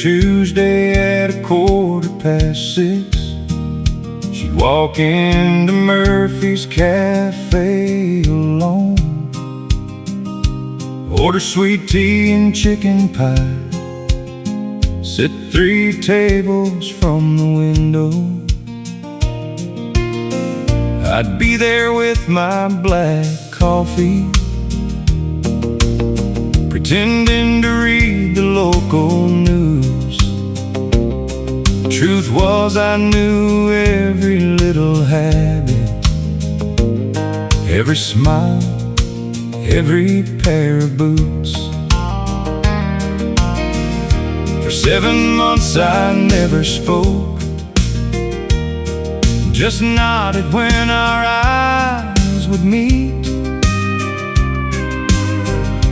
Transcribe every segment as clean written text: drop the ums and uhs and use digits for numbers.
Tuesday at 6:15, she'd walk into Murphy's Cafe alone, order sweet tea and chicken pie, sit 3 tables from the window. I'd be there with my black coffee, pretending to read the local news. Truth was, I knew every little habit, every smile, every pair of boots. For 7 months I never spoke, just nodded when our eyes would meet.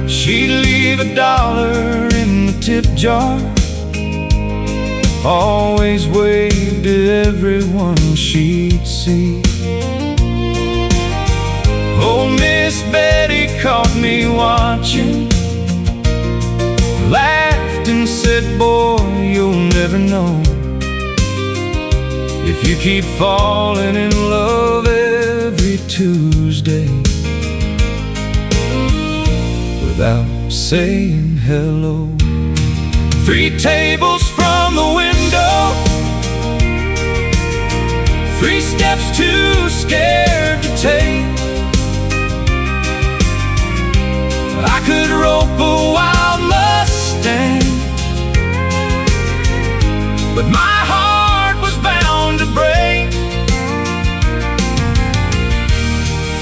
She'd leave $1 in the tip jar, always waved to everyone she'd see. Old Miss Betty caught me watching, laughed and said, "Boy, you'll never know if you keep falling in love every Tuesday without saying hello." 3 tables from the window, 3 steps too scared to take. I could rope a wild Mustang, but my heart was bound to break.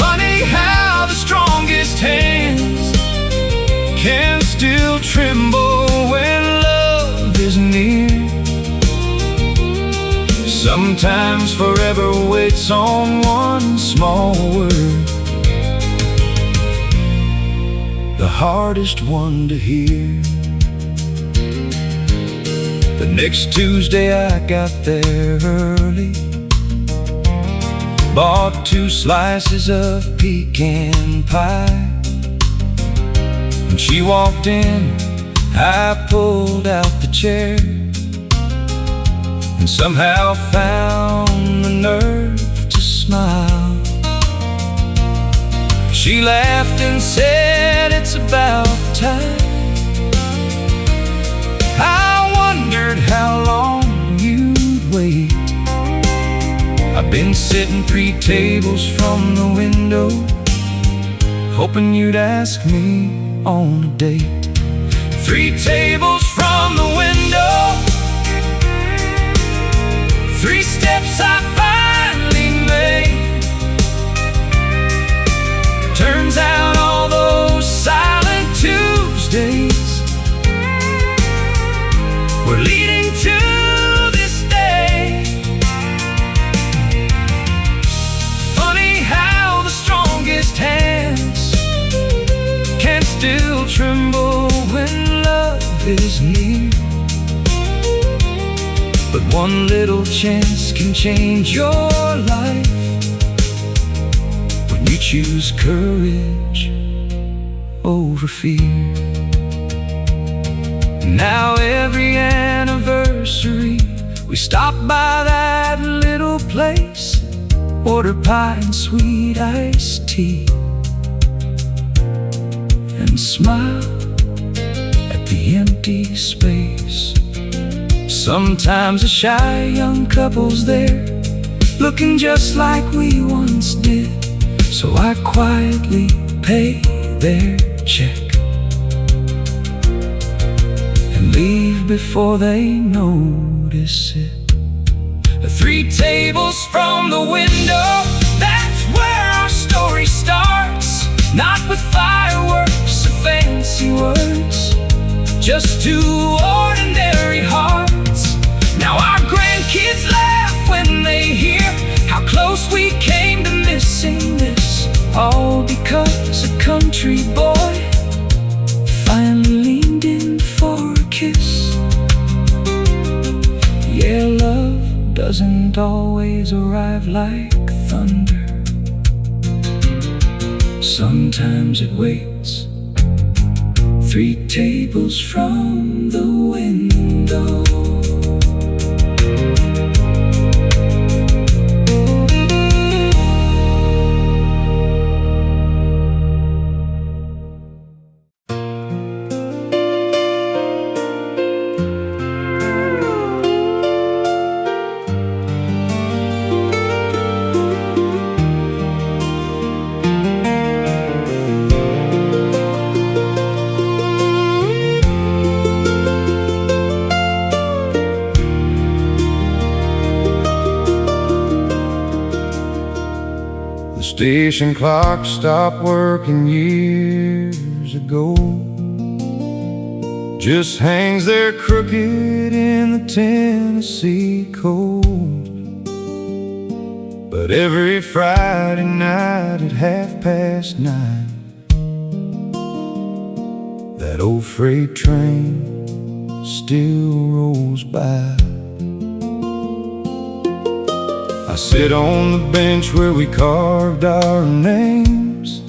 Funny how the strongest hands can still tremble when love is near. Sometimes forever waits on one small word, the hardest one to hear. The next Tuesday I got there early, bought 2 slices of pecan pie. When she walked in, I pulled out the chair and somehow found the nerve to smile. She laughed and said, "It's about time." I wondered how long you'd wait. I've been sitting 3 tables from the window, hoping you'd ask me on a date. 3 tables from the window, 3 steps I finally made. Turns out all those silent Tuesdays were leading to this day. Funny how the strongest hands can still tremble when love is near. But one little chance can change your life when you choose courage over fear. Now every anniversary we stop by that little place, order pie and sweet iced tea, and smile at the empty space. Sometimes a shy young couple's there, looking just like we once did, so I quietly pay their check and leave before they notice it. 3 tables from the window, that's where our story starts. Not with fireworks or fancy words, just 2 ordinary hearts. Now our grandkids laugh when they hear how close we came to missing this, all because a country boy finally leaned in for a kiss. Yeah, love doesn't always arrive like thunder. Sometimes it waits 3 tables from the window. window. Station clock stopped working years ago. Just hangs there crooked in the Tennessee cold. But every Friday night at 9:30, that old freight train still rolls by. I sit on the bench where we carved our names,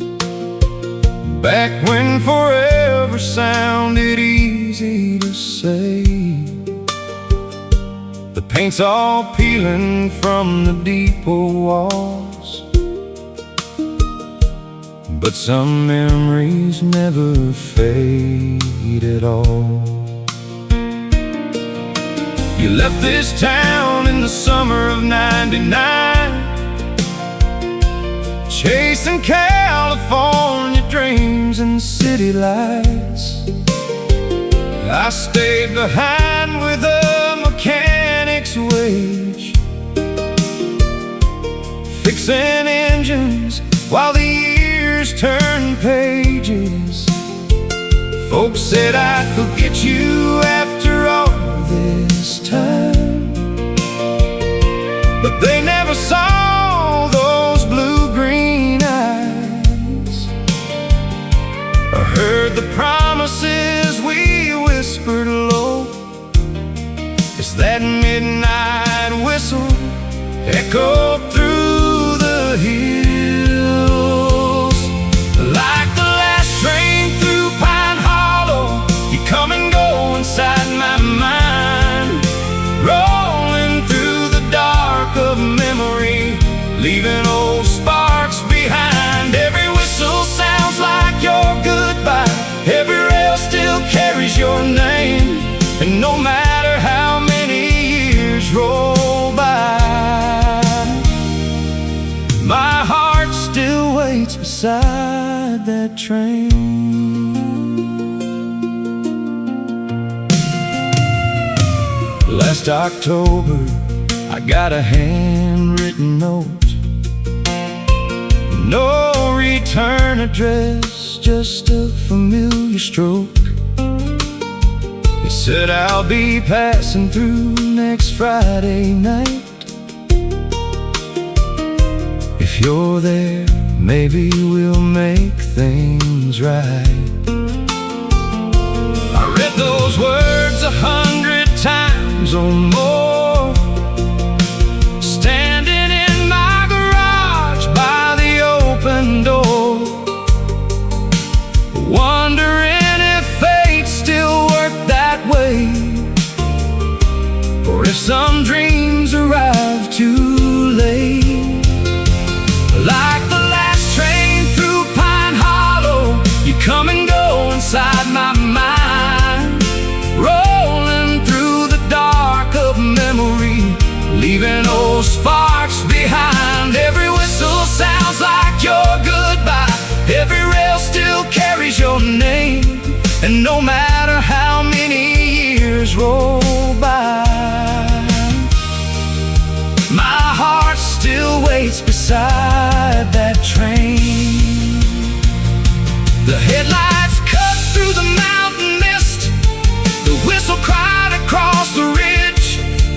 back when forever sounded easy to say. The paint's all peeling from the depot walls, but some memories never fade at all. You left this town in the summer of '99, chasing California dreams and city lights. I stayed behind with a mechanic's wage, fixing engines while the years turned pages. Folks said I'd forget you after all this time, but they never saw those blue-green eyes, or heard the promises we whispered low as that midnight whistle echoed through the hills. Like the last train through Pine Hollow, you come and go inside my mind, rolling through the dark of memory, leaving old sparks behind. Every whistle sounds like your goodbye, every rail still carries your name, and no matter how many years roll by, my heart still waits beside that train. Last October, I got a handwritten note, no return address, just a familiar stroke. It said I'll be passing through next Friday night. If you're there, maybe we'll make things right. I read those words 100 times or more, standing in my garage by the open door, wondering if fate still worked that way, or if some dreams arrive too late. Like the last train through Pine Hollow, you come and go inside my mind, rolling through the dark of memory, leaving old sparks behind. Every whistle sounds like your goodbye, every rail still carries your name, and no matter how many years roll by, my heart still waits beside that train. The headlights cut through the mountain mist, the whistle cried across the ridge,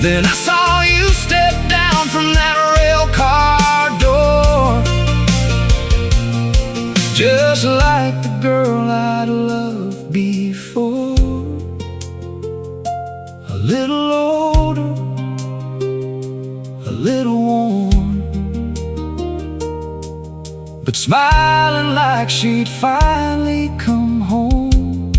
then I saw you step down from that rail car door, just like the girl I'd loved before. A little older, a little worn, but smiling like she'd finally come home.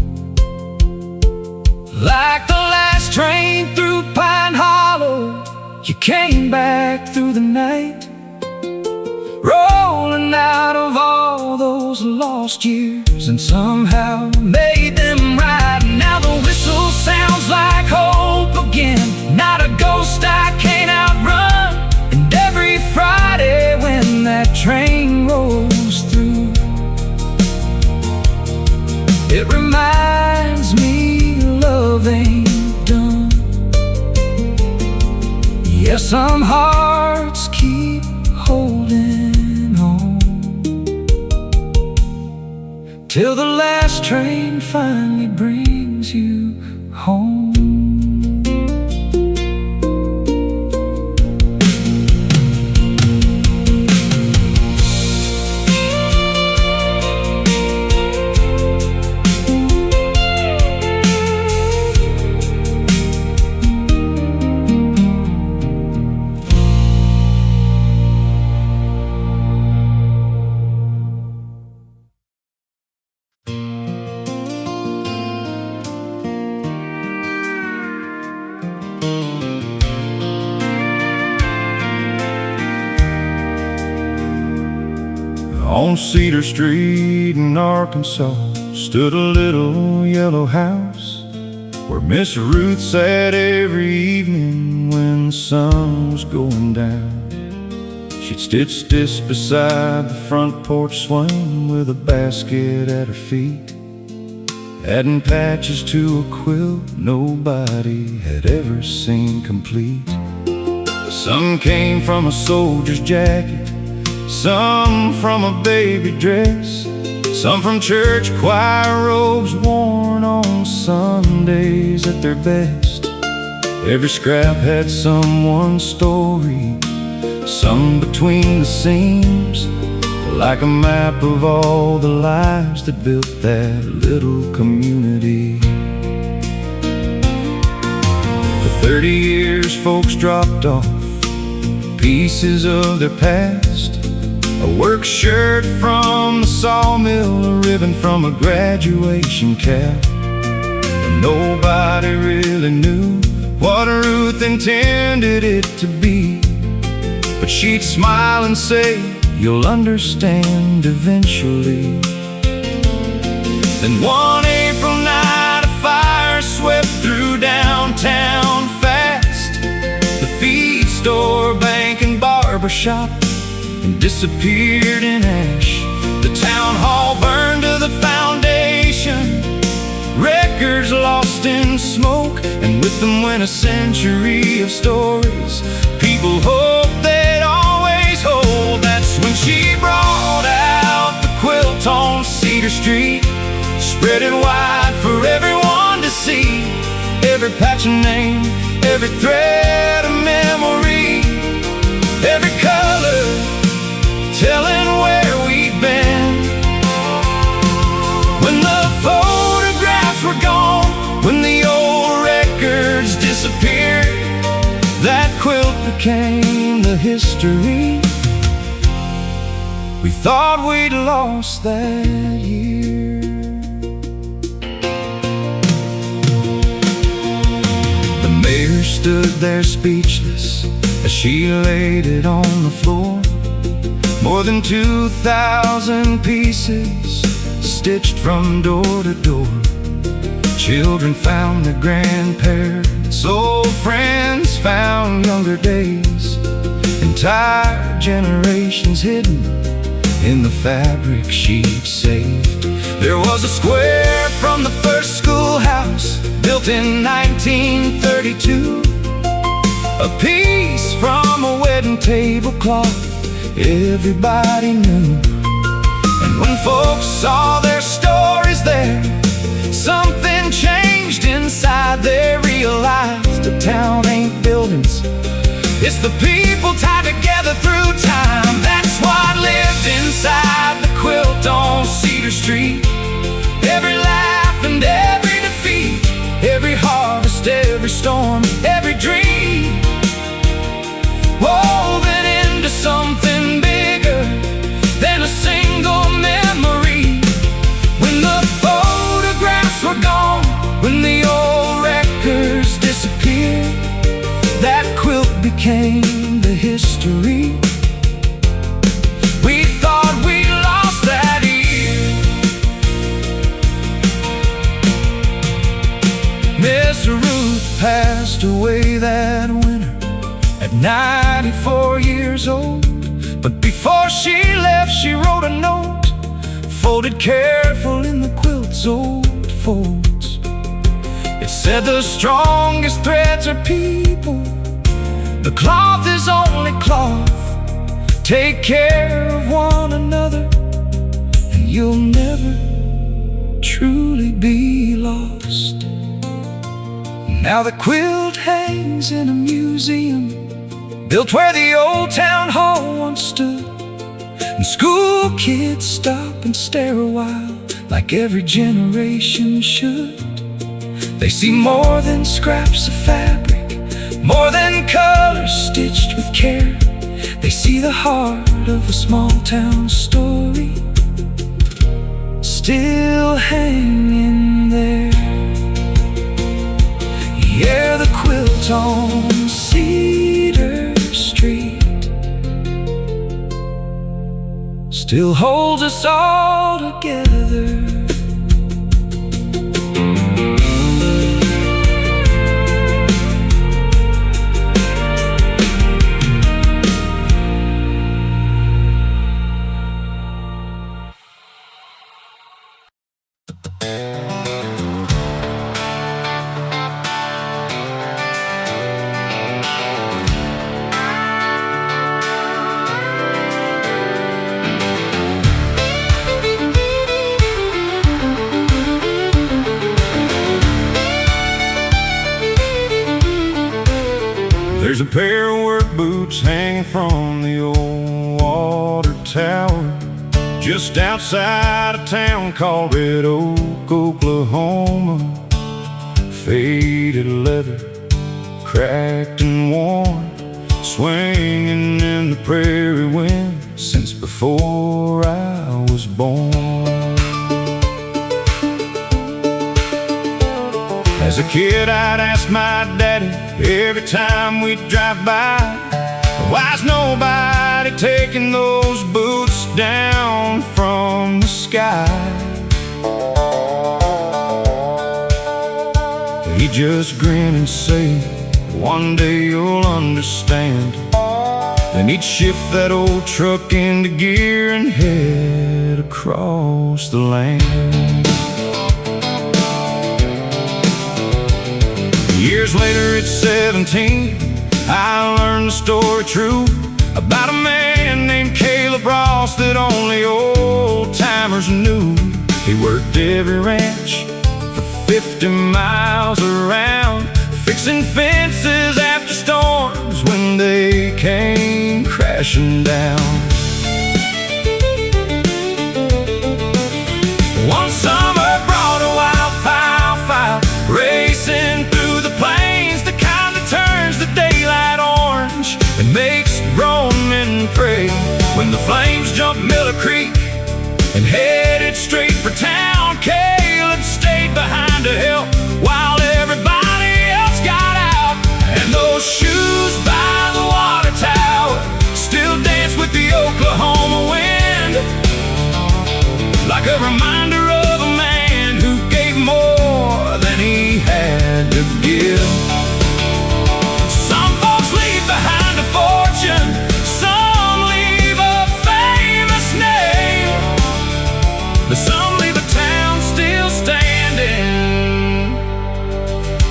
Like the last last train through Pine Hollow, you came back through the night, rolling out of all those lost years, and somehow made them right. Now the whistle sounds like hope again, not a ghost I can't outrun. And every Friday when that train rolls through, it reminds me love ain't done. Yeah, some hearts keep holding on till the last train finally brings you home. On Cedar Street in Arkansas stood a little yellow house where Miss Ruth sat every evening when the sun was going down. She'd stitch this beside the front porch swing with a basket at her feet, adding patches to a quilt nobody had ever seen complete. Some came from a soldier's jacket, some from a baby dress, some from church choir robes worn on Sundays at their best. Every scrap had someone's story, some between the seams, like a map of all the lives that built that little community. For 30 years folks dropped off pieces of their past, a work shirt from the sawmill, a ribbon from a graduation cap. But nobody really knew what Ruth intended it to be, but she'd smile and say, "You'll understand eventually." Then one April night a fire swept through downtown fast, the feed store, bank and barber shop, and disappeared in ash. The town hall burned to the foundation, records lost in smoke, and with them went a century of stories people hoped they'd always hold. That's when she brought out the quilt on Cedar Street, spread it wide for everyone to see. Every patch of name, every thread of memory, every color telling where we'd been. When the photographs were gone, when the old records disappeared, that quilt became the history we thought we'd lost that year. The mayor stood there speechless as she laid it on the floor. More than 2,000 pieces stitched from door to door. Children found their grandparents, old friends found younger days, entire generations hidden in the fabric she'd saved. There was a square from the first schoolhouse built in 1932, a piece from a wedding tablecloth everybody knew. And when folks saw their stories there, something changed inside. They realized the town ain't buildings, it's the people tied together through time. That's what lived inside the quilt on Cedar Street. Every laugh and every defeat, every harvest, every storm, every dream, woven into something bigger than a single memory. When the photographs were gone, when the old records disappeared, became the history. We thought we lost that year. Miss Ruth passed away that winter at 94 years old. But before she left, she wrote a note, folded careful in the quilt's old folds. It said, the strongest threads are people, the cloth is only cloth. Take care of one another, and you'll never truly be lost. Now the quilt hangs in a museum built where the old town hall once stood, and school kids stop and stare a while, like every generation should. They see more than scraps of fabric, more than colors stitched with care. They see the heart of a small town story still hanging there. Yeah, the quilt on Cedar Street still holds us all together. There's a pair of work boots hanging from the old water tower just outside a town called Red Oak, Oklahoma. Faded leather, cracked and worn, swinging in the prairie wind since before I was born. As a kid, I'd ask my daddy every time we'd drive by, why's nobody taking those boots down from the sky? He'd just grin and say, one day you'll understand. Then he'd shift that old truck into gear and head across the land. Years later at 17, I learned the story true about a man named Caleb Ross that only old-timers knew. He worked every ranch for 50 miles around, fixing fences after storms when they came crashing down. One summer brought a wild wildfire racing through the plains, the kind that turns the daylight orange and makes grown men pray. When the flames jumped Miller Creek and headed straight for town, Caleb stayed behind to help while everybody else got out. And those shoes by the water tower still dance with the Oklahoma wind, like a reminder of a man who gave more than he had to give. Some folks leave behind a fortune, some leave a famous name, but some leave a town still standing,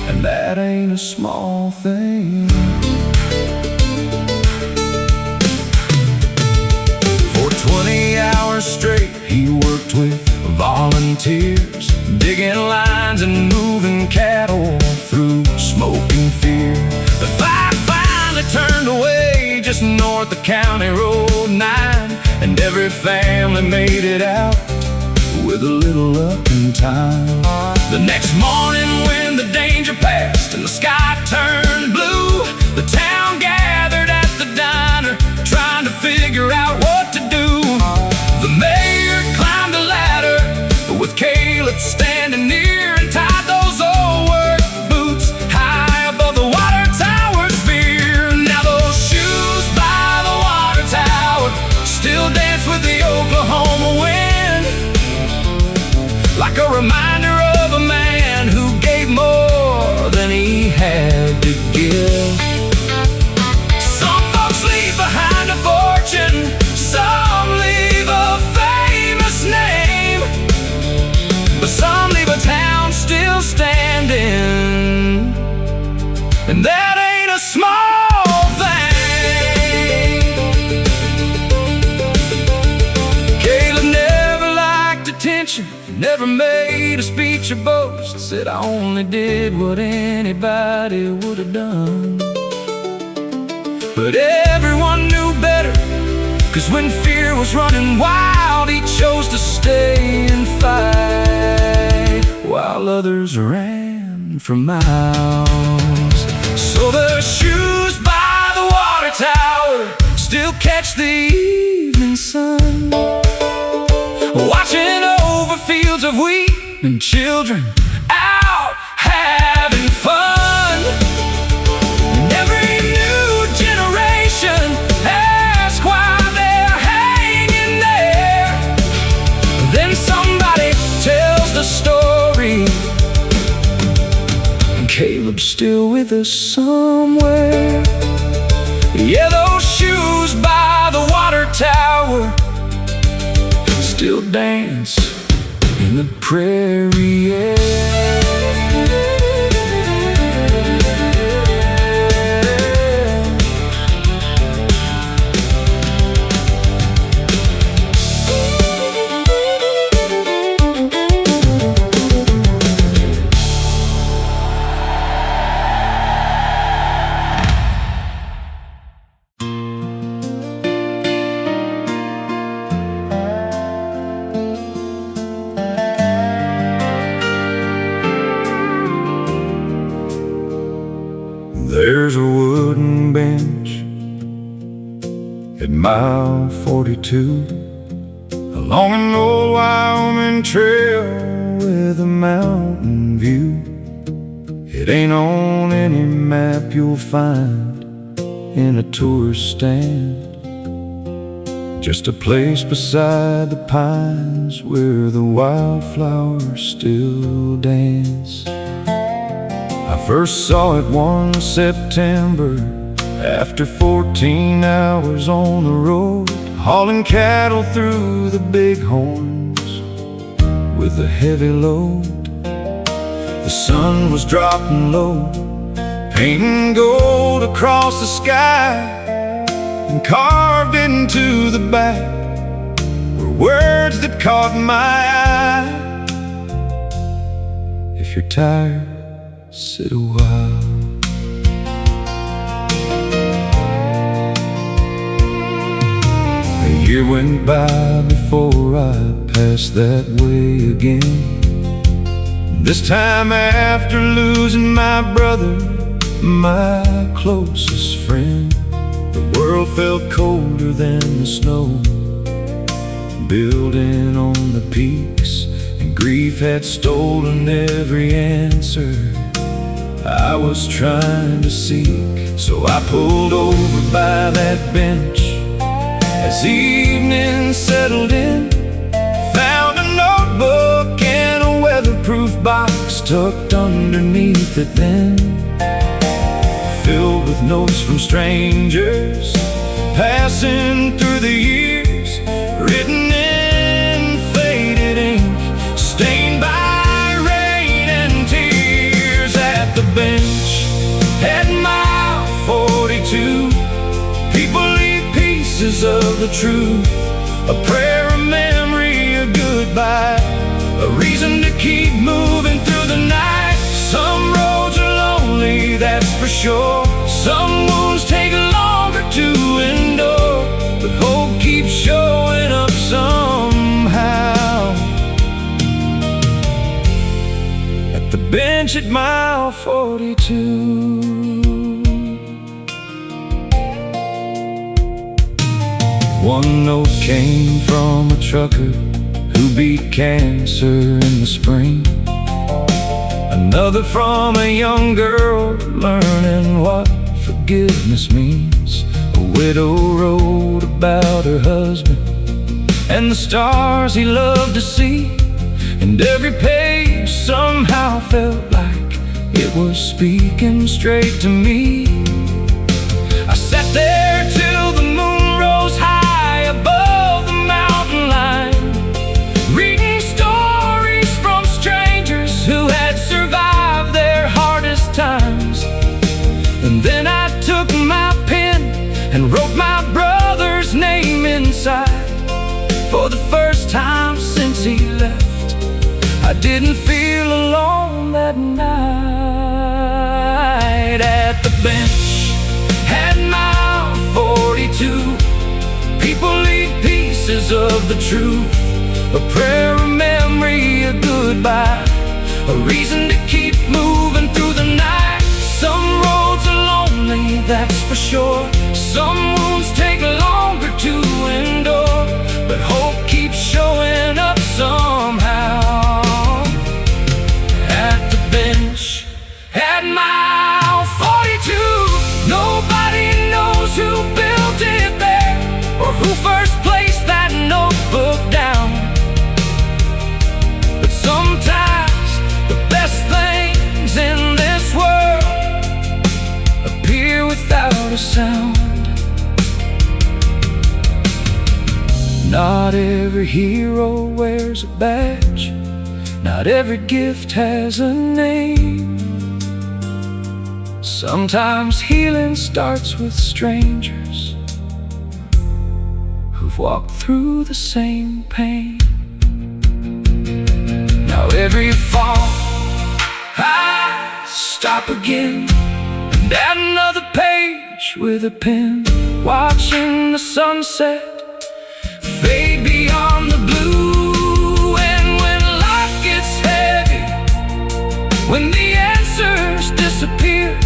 and that ain't a small thing. For 20 hours straight he worked with volunteers, digging lines and moving cattle through smoking fear. The fight finally turned away just north of County Road 9, and every family made it out with a little luck and time. The next morning when the danger passed and the sky turned blue, the town gathered at the diner trying to figure out what to do. The mayor climbed a ladder with Caleb standing near and tied those old work boots high above the water tower's fear. Now those Never made a speech or boast, said I only did what anybody would have done. But everyone knew better, 'cause when fear was running wild, he chose to stay and fight, while others ran for miles. So the shoes by the water tower still catch the evening sun, watching over fields of wheat and children out having fun. And every new generation asks why they're hanging there. Then somebody tells the story, and Caleb's still with us somewhere. Yeah, those shoes by the water tower still dance in the prairie air. There's a wooden bench at mile 42 along an old Wyoming trail with a mountain view. It ain't on any map you'll find in a tourist stand, just a place beside the pines where the wildflowers still dance. I first saw it one September after 14 hours on the road, hauling cattle through the bighorns with a heavy load. The sun was dropping low, painting gold across the sky, and carved into the back were words that caught my eye. If you're tired, sit a while. A year went by before I passed that way again. This time after losing my brother, my closest friend. The world felt colder than the snow, building on the peaks, and grief had stolen every answer I was trying to seek. So I pulled over by that bench as evening settled in, found a notebook and a weatherproof box tucked underneath it then, filled with notes from strangers passing through the years, written in faded ink, stained by the bench at mile 42. People leave pieces of the truth, a prayer, a memory, a goodbye, a reason to keep moving through the night. Some roads are lonely, that's for sure. Some wounds take longer to endure, but hope keeps showing up somehow. At the bench at mile 42. One note came from a trucker who beat cancer in the spring. Another from a young girl learning what forgiveness means. A widow wrote about her husband and the stars he loved to see, and every page somehow felt like it was speaking straight to me. I sat there till the moon rose high above the mountain line, reading stories from strangers who had survived their hardest times. And then I took my pen and wrote my brother's name inside. For the first time since he left, didn't feel alone that night. At the bench, had mile 42. People leave pieces of the truth, a prayer, a memory, a goodbye, a reason to keep moving through the night. Some roads are lonely, that's for sure. Some wounds take longer to endure, but hope keeps showing up somehow. At the bench, at mile 42, nobody knows who built it there, or who first placed that notebook down. But sometimes the best things in this world appear without a sound. Not every hero wears a badge, not every gift has a name. Sometimes healing starts with strangers who've walked through the same pain. Now every fall I stop again and add another page with a pen, watching the sunset fade beyond the blue. And when life gets heavy, when the answers disappear,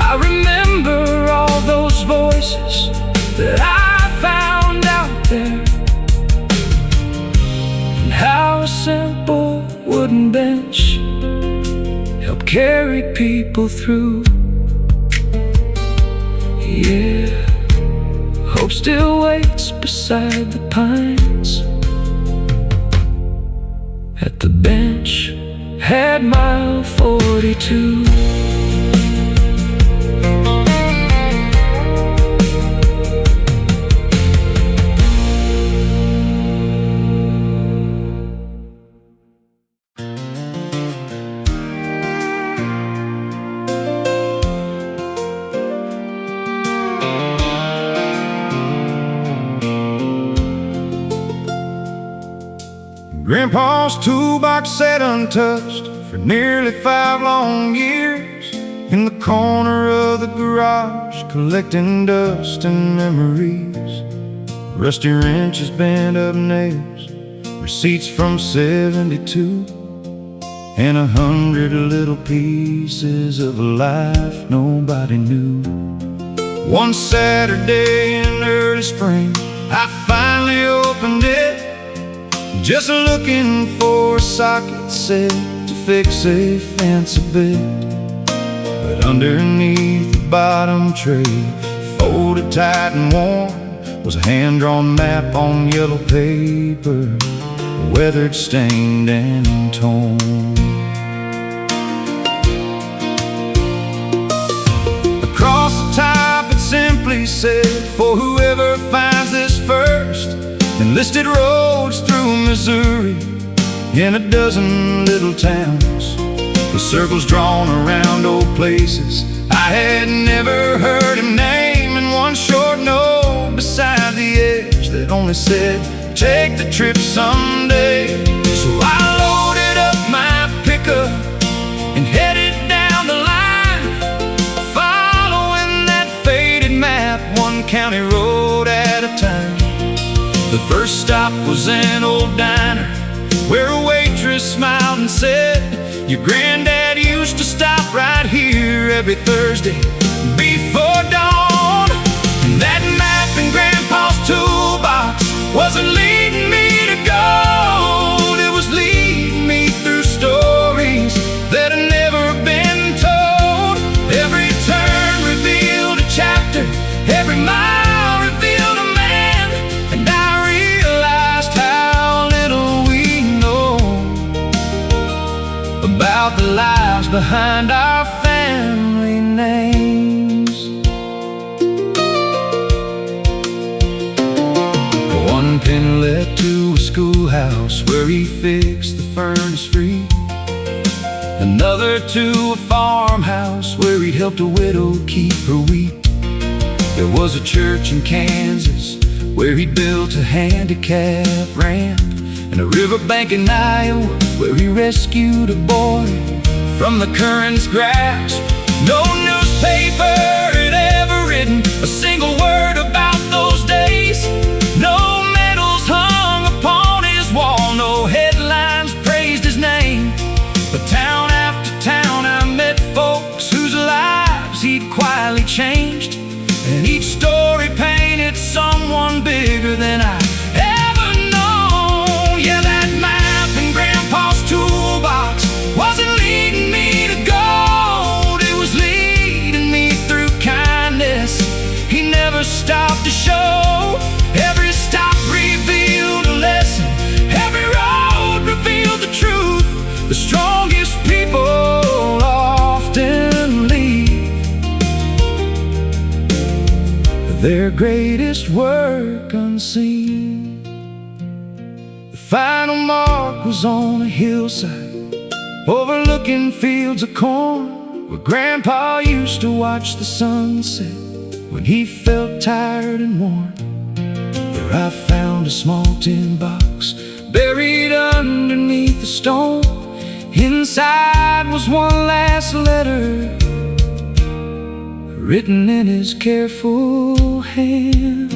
I remember all those voices that I found out there, and how a simple wooden bench helped carry people through. Yeah, hope still waits beside the pines. At the bench, had mile 42. Grandpa's toolbox sat untouched for nearly 5 long years in the corner of the garage, collecting dust and memories. Rusty wrenches, bent up nails, receipts from '72, and 100 little pieces of a life nobody knew. One Saturday in early spring, I finally opened it, just looking for a socket set to fix a fancy bed. But underneath the bottom tray, folded tight and worn, was a hand-drawn map on yellow paper, weathered, stained, and torn. Across the top it simply said, for whoever finds this first, and listed roads through Missouri in a dozen little towns, with circles drawn around old places I had never heard him name, and one short note beside the edge that only said, take the trip someday. So I loaded up my pickup and headed down the line, following that faded map, one county road at a time. The first stop was an old diner where a waitress smiled and said, your granddad used to stop right here every Thursday before dawn. And that map in Grandpa's toolbox wasn't leading me to gold, it was leading me through stories that had never been told. Every turn revealed a chapter, every mile revealed a man, and I realized how little we know about the lives behind our family names. One pin led to a schoolhouse where he fixed the furnace free, another to a farmhouse where he'd helped a widow keep her wheat. There was a church in Kansas where he built a handicap ramp and a riverbank in Iowa where he rescued a boy from the current's grasp. No newspaper had ever written a single word about those days. No medals hung upon his wall, no headlines praised his name. But town after town I met folks whose lives he'd quietly changed, and each story painted someone bigger than I ever known. Yeah, that map in Grandpa's toolbox wasn't leading me to gold, it was leading me through kindness. He never stopped to show. Every stop revealed a lesson, every road revealed the truth. The strongest people often leave their greatest work unseen. The final mark was on a hillside overlooking fields of corn, where Grandpa used to watch the sunset when he felt tired and worn. There I found a small tin box buried underneath the stone. Inside was one last letter, written in his careful hand.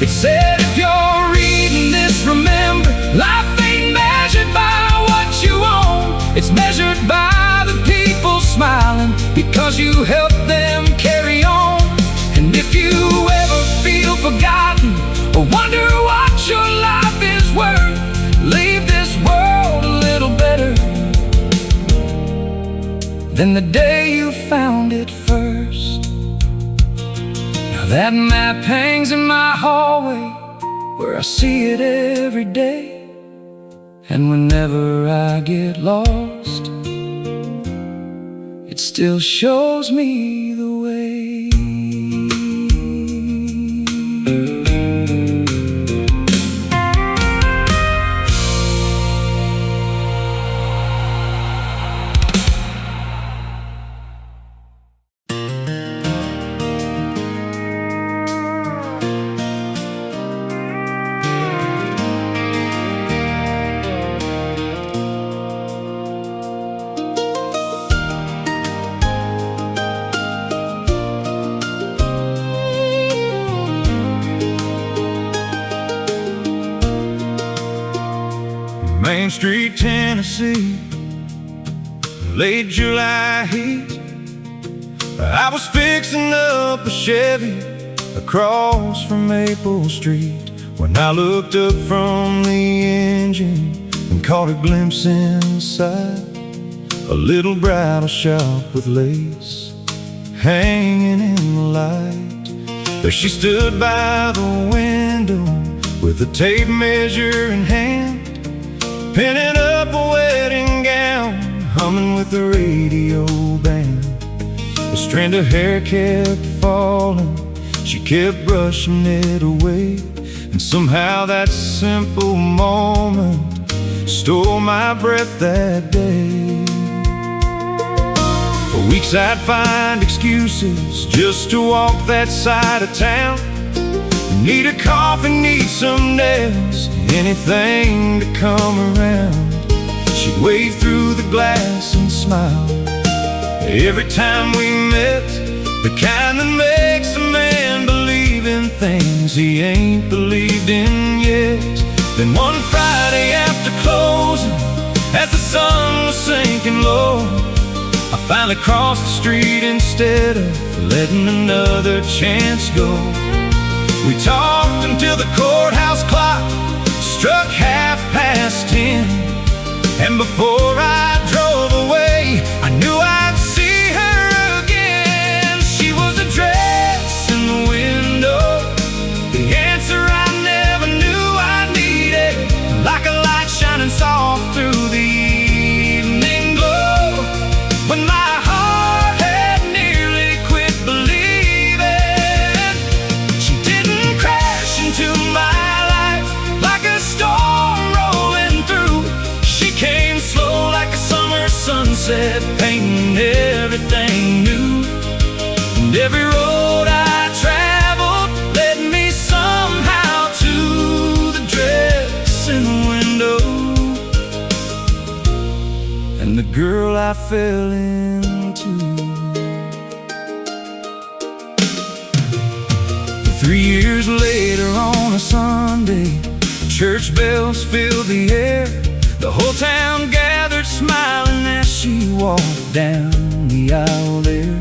It said, if you're reading this, remember, life ain't measured by what you own. It's measured by the people smiling because you helped them carry on. And if you ever feel forgotten or wonder what your life is worth, leave this world a little better than the day you found it first. Now that map hangs in my hallway where I see it every day, and whenever I get lost, it still shows me the way. Main Street, Tennessee, late July heat. I was fixing up a Chevy across from Maple Street when I looked up from the engine and caught a glimpse inside a little bridal shop with lace hanging in the light. There she stood by the window with a tape measure in hand, pinning up a wedding gown, humming with the radio band. A strand of hair kept falling, she kept brushing it away, and somehow that simple moment stole my breath that day. For weeks I'd find excuses just to walk that side of town. Need a coffee, need some nails, anything to come around. She'd wave through the glass and smile every time we met, the kind that makes a man believe in things he ain't believed in yet. Then one Friday after closing, as the sun was sinking low, I finally crossed the street instead of letting another chance go. We talked until the courthouse clock struck 10:30, and before I drove away, I knew I'd see her again. She was a dress in the window, the answer I never knew I needed, like a light shining soft through the evening glow. When my heart had nearly quit believing, she didn't crash into my life like a storm rolling through. She came slow like a summer sunset, painting everything new. And every road I traveled led me somehow to girl I fell into. 3 years later on a Sunday, church bells filled the air. The whole town gathered smiling as she walked down the aisle there.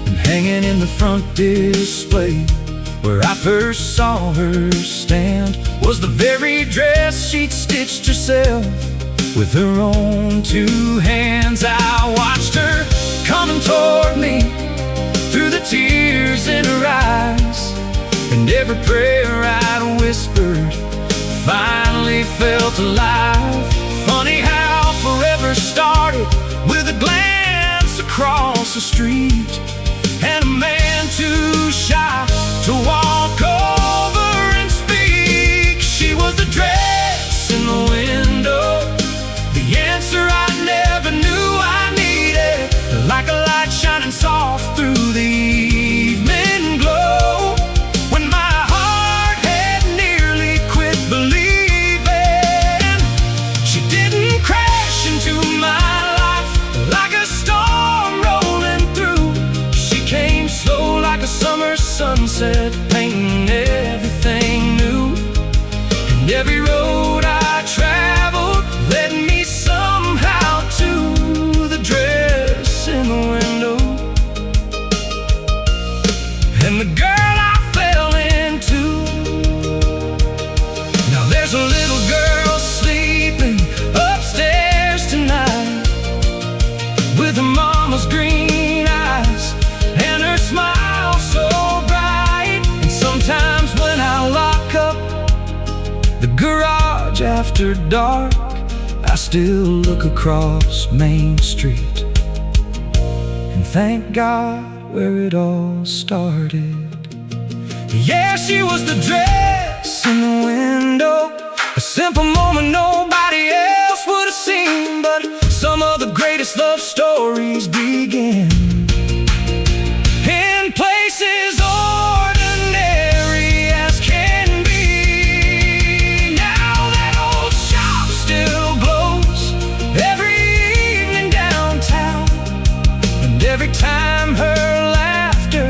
And hanging in the front display, where I first saw her stand, was the very dress she'd stitched herself with her own 2 hands. I watched her coming toward me through the tears in her eyes, and every prayer I'd whispered finally felt alive. Funny how forever started with a glance across the street, and a man too shy to walk over and speak. She was the dress in the window, the answer I never knew I needed, like a light shining soft through the evening glow. When my heart had nearly quit believing, she didn't crash into my life like a storm rolling through. She came slow like a summer sunset, painting everything new. And every road I traveled led me somehow to the dress in the window, and the girl I fell into. Now there's a little girl sleeping upstairs tonight, with her mama's green eyes and her smile so bright. And sometimes when I lock up the garage after dark, I still look across Main Street and thank God where it all started. Yeah, she was the dress in the window, a simple moment nobody else would have seen. But some of the greatest love stories begin in places ordinary as can be. Now that old shop still glows every evening downtown, and every time her laughter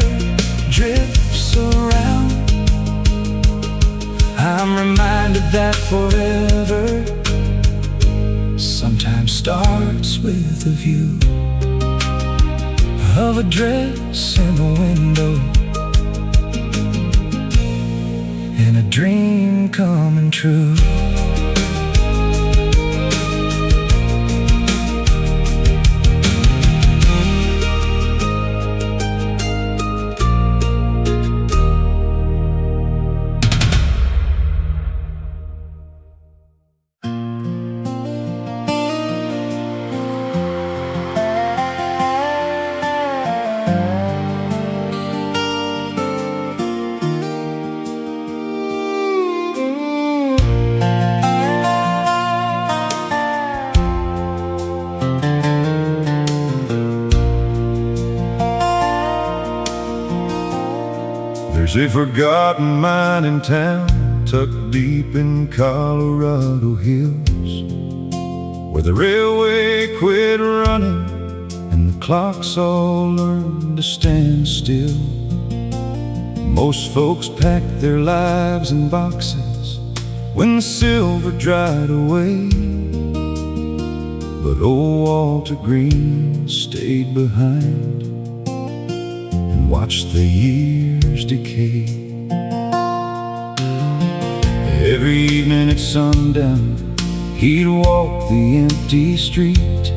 drifts around, I'm reminded that forever sometimes starts with a view of a dress in the window, and a dream coming true. There's a forgotten mine in town, tucked deep in Colorado hills, where the railway quit running and the clocks all learned to stand still. Most folks packed their lives in boxes when the silver dried away, but old Walter Green stayed behind and watched the years decay. Every evening at sundown, he'd walk the empty street,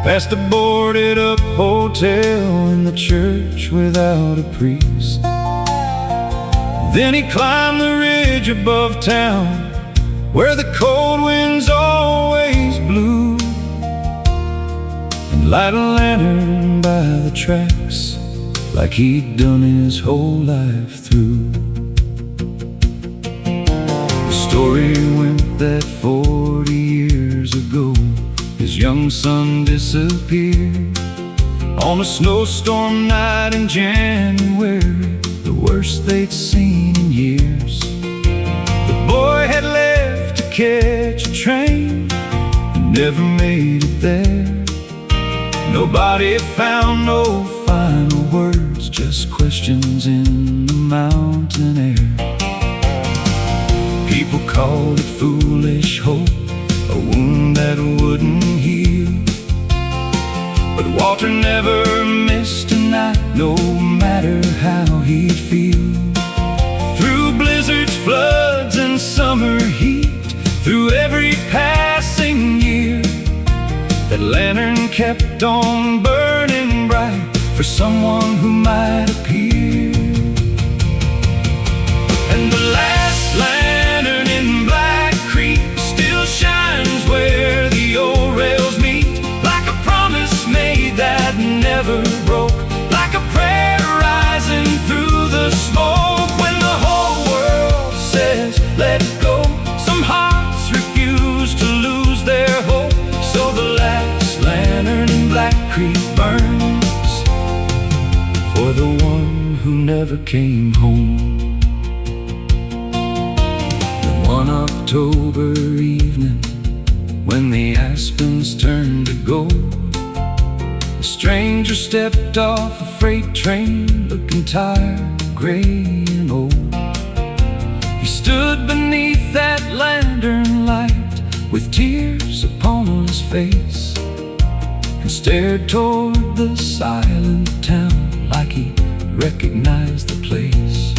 past the boarded up hotel and the church without a priest. Then he'd climb the ridge above town, where the cold winds always blew, and light a lantern by the tracks like he'd done his whole life through. The story went that 40 years ago, his young son disappeared on a snowstorm night in January, the worst they'd seen in years. The boy had left to catch a train, and never made it there. Nobody found no final words, just questions in the mountain air. People called it foolish hope, a wound that wouldn't heal. But Walter never missed a night, no matter how he'd feel. Through blizzards, floods, and summer heat, through every passing year, that lantern kept on burning bright for someone who might appear. And the last lantern in Black Creek still shines where the old rails meet, like a promise made that never broke, like a prayer rising through the smoke. When the whole world says let go, some hearts refuse to lose their hope. So the last lantern in Black Creek burns for the one who never came home. And one October evening, when the aspens turned to gold, a stranger stepped off a freight train, looking tired, gray and old. He stood beneath that lantern light with tears upon his face, and stared toward the silent town like he recognized the place.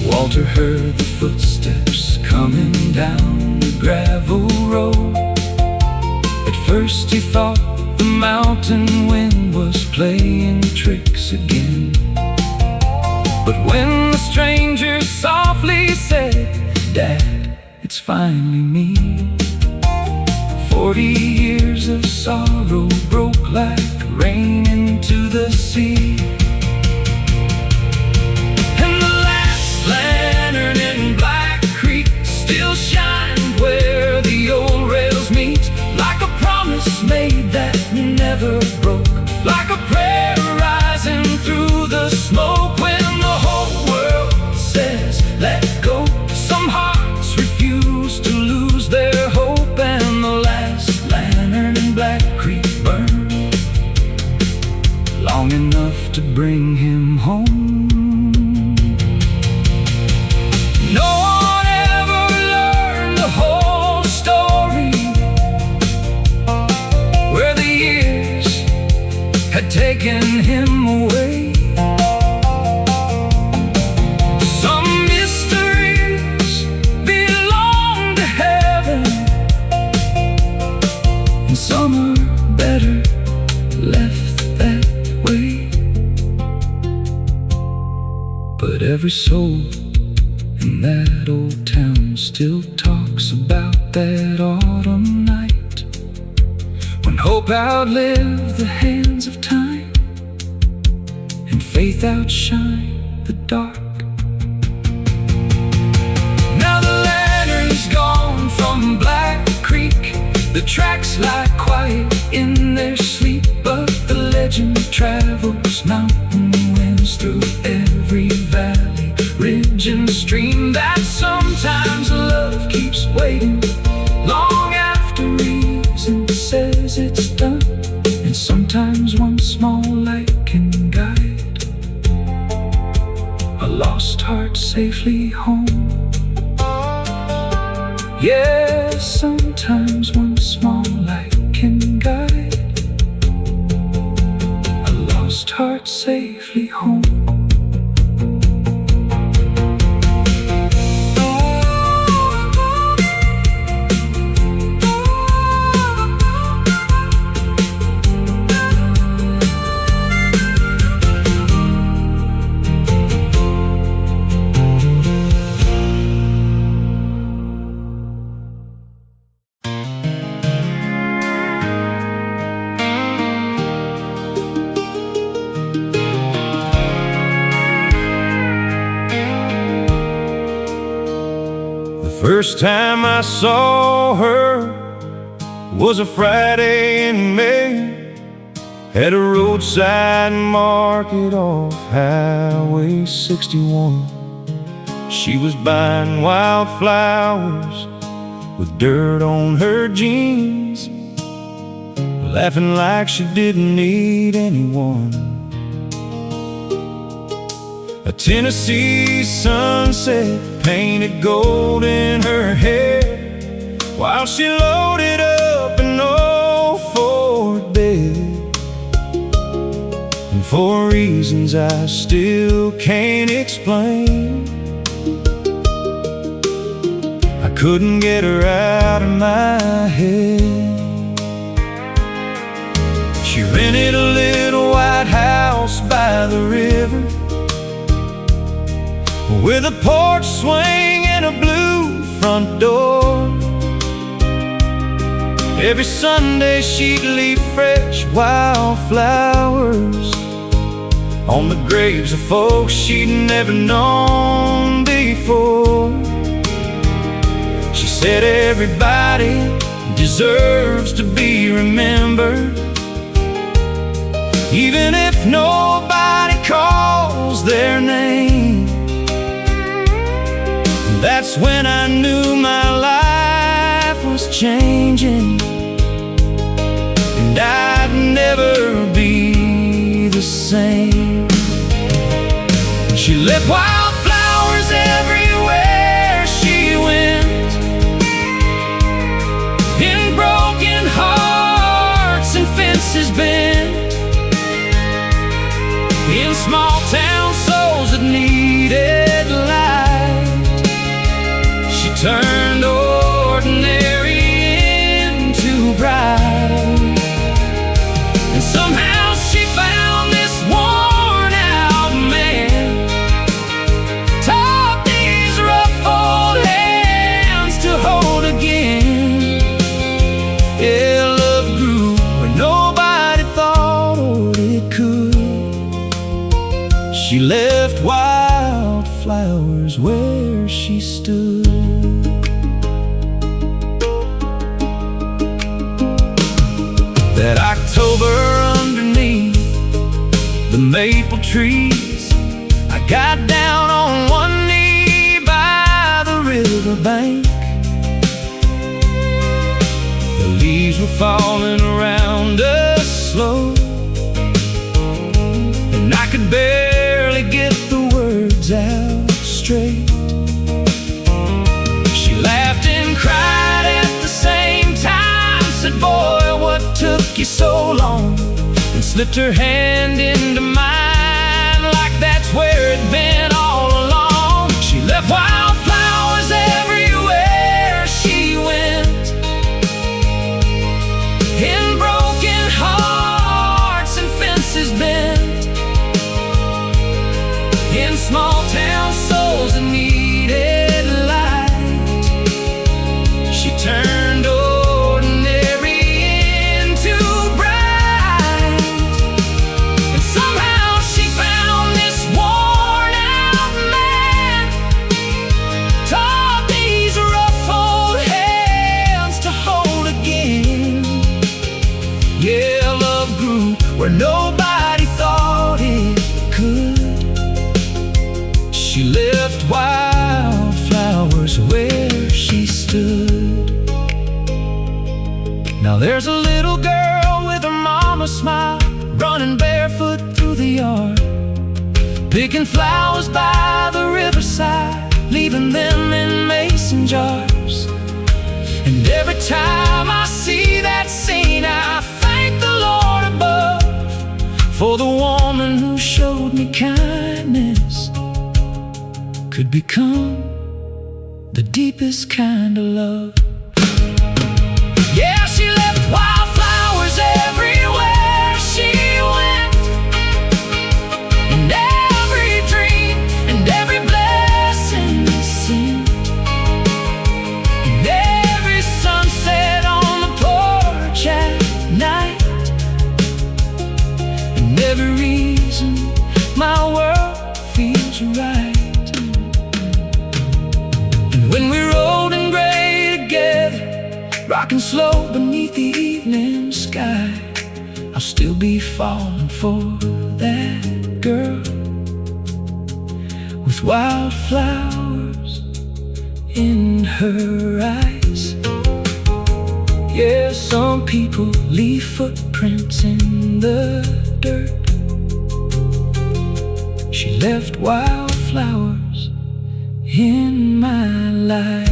Walter heard the footsteps coming down the gravel road. At first he thought the mountain wind was playing tricks again. But when the stranger softly said, "Dad, it's finally me," 40 years of sorrow broke like rain into the sea. And the last lantern in Black Creek still shined where the old rails meet, like a promise made that never broke, like a prayer rising through the smoke. When the whole world says let go, some hearts refuse to lose their hope. And the last lantern in Black Creek burned long enough to bring him home. No one ever learned the whole story, where the years had taken him away. Some mysteries belong to heaven, and some are better left that way. But every soul in that old town still talks about that autumn night, when hope outlived the hands of time, and faith outshined the dark. Now the lantern's gone from Black Creek, the tracks lie quiet in their sleep, but the legend travels mountain winds through every valley, ridge and stream, that sometimes love keeps waiting long after reason says it's done. And sometimes one small light can guide a lost heart safely home. Yeah, sometimes one small light can guide a lost heart safely home. First time I saw her was a Friday in May, at a roadside market off Highway 61. She was buying wildflowers with dirt on her jeans, laughing like she didn't need anyone. A Tennessee sunset painted gold in her hair, while she loaded up an old Ford bed. And for reasons I still can't explain, I couldn't get her out of my head. She rented a little white house by the river, with a porch swing and a blue front door. Every Sunday she'd leave fresh wildflowers on the graves of folks she'd never known before. She said everybody deserves to be remembered, even if nobody calls their name. That's when I knew my life was changing, and I'd never be the same. She left wildflowers everywhere she went, in broken hearts and fences bent, in small town souls that needed light. She turned ordinary into bright, and somehow she found this worn out man, taught these rough old hands to hold again. Yeah, love grew where nobody thought it could. She left wildflowers where she stood. That October underneath the maple trees, I got down on one knee by the riverbank. The leaves were falling around us slow, and I could barely get the words out straight. She laughed and cried at the same time, said, "Boy, what took you so long?" and slipped her hand into mine like that's where it'd been all along. She left wildflowers everywhere she went, in broken hearts and fences bent, in small town souls that needed light. She turned where nobody thought it could. She left wildflowers where she stood. Now there's a little girl with her mama's smile, running barefoot through the yard, picking flowers by the riverside, leaving them in mason jars. And every time I see that scene, I thank the Lord above for the woman who showed me kindness could become the deepest kind of love. Yeah, she left wildflowers everywhere she went, and every dream and every blessing sent, and every sunset on the porch at night, and every reason my world feels right. And when we rode in gray together, rocking slow beneath the evening sky, I'll still be falling for that girl with wildflowers in her eyes. Yeah, some people leave footprints in the dirt. She left wildflowers in my life.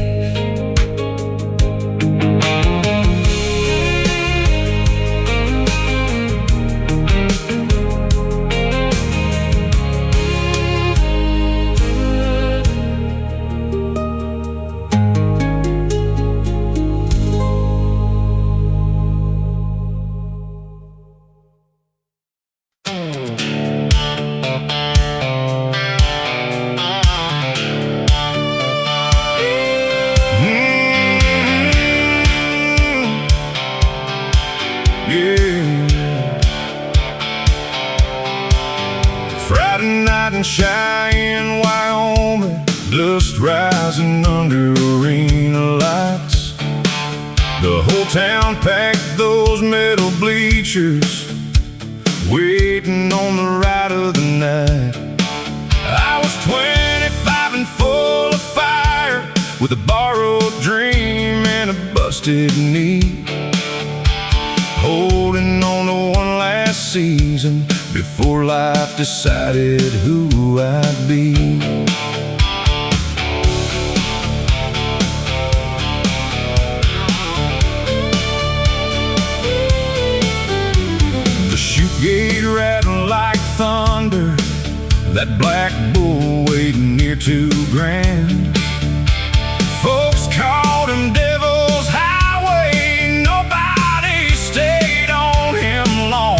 Cheyenne, Wyoming, dust rising under arena lights. The whole town packed those metal bleachers, waiting on the ride of the night. I was 25 and full of fire, with a borrowed dream and a busted knee, holding on to one last season before life decided who I'd be. The chute gate rattled like thunder, that black bull weighed near 2 grand. Folks called him Devil's Highway, nobody stayed on him long.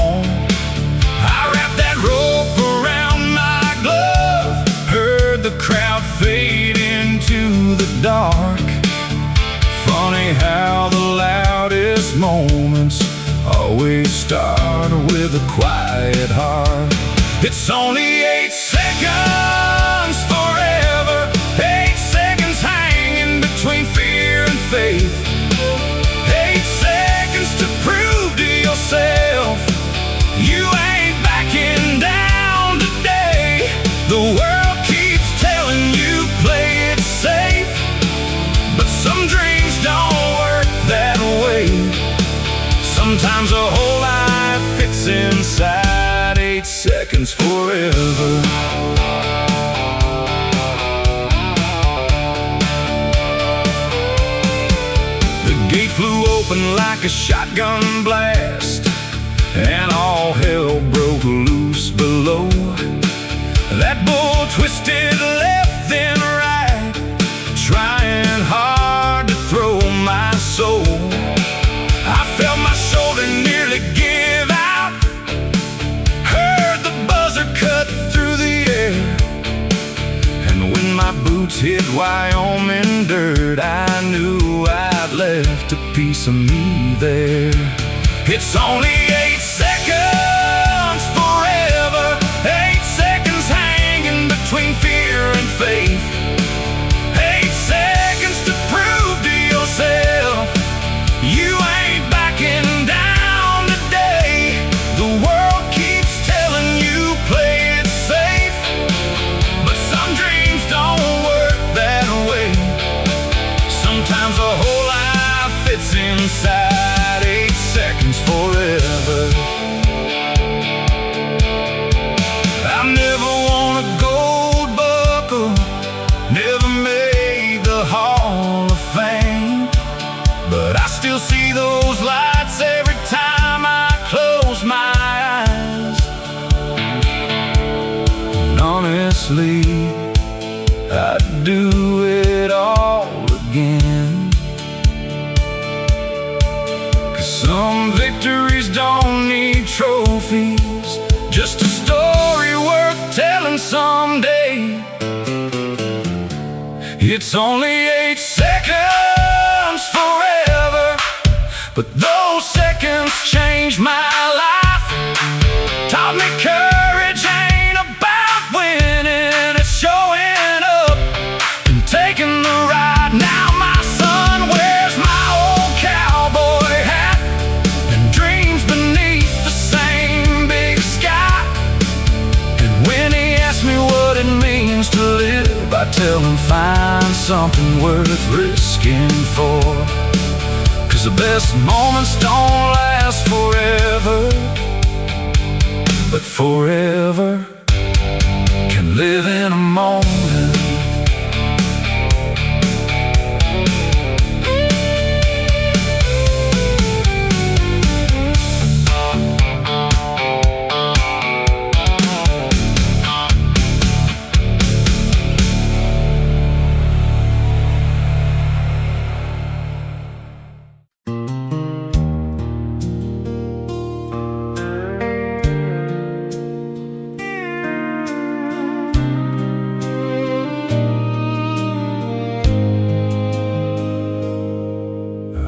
Rope around my glove, heard the crowd fade into the dark. Funny how the loudest moments always start with a quiet heart. It's only 8 seconds forever, 8 seconds hanging between fear and faith, 8 seconds to prove to yourself you ain't backing down today. The world keeps telling you play it safe, but some dreams don't work that way. Sometimes a whole life fits inside 8 seconds forever. The gate flew open like a shotgun blast, and all hell broke loose below. That bull twisted left then right, trying hard to throw my soul. I felt my shoulder nearly give out, heard the buzzer cut through the air, and when my boots hit Wyoming dirt, I knew I'd left a piece of me there. It's only 8 seconds forever, 8 seconds hanging between fear and faith, 8 seconds to prove to yourself you ain't backing down today. The world keeps telling you play it safe, but some dreams don't work that way. Sometimes a whole life fits inside 8 seconds forever. I never won a gold buckle, never made the Hall of Fame, but I still see those lights every time I close my eyes. And honestly, I'd do it all again. Some victories don't need trophies, just a story worth telling someday. It's only 8 seconds forever, but those seconds changed my life. Taught me courage ain't about winning, it's showing up and taking the ride. Now my son wears my old cowboy hat and dreams beneath the same big sky. And when he asks me what it means to live, I tell him find something worth risking for. 'cause the best moments don't last forever, but forever can live in a moment.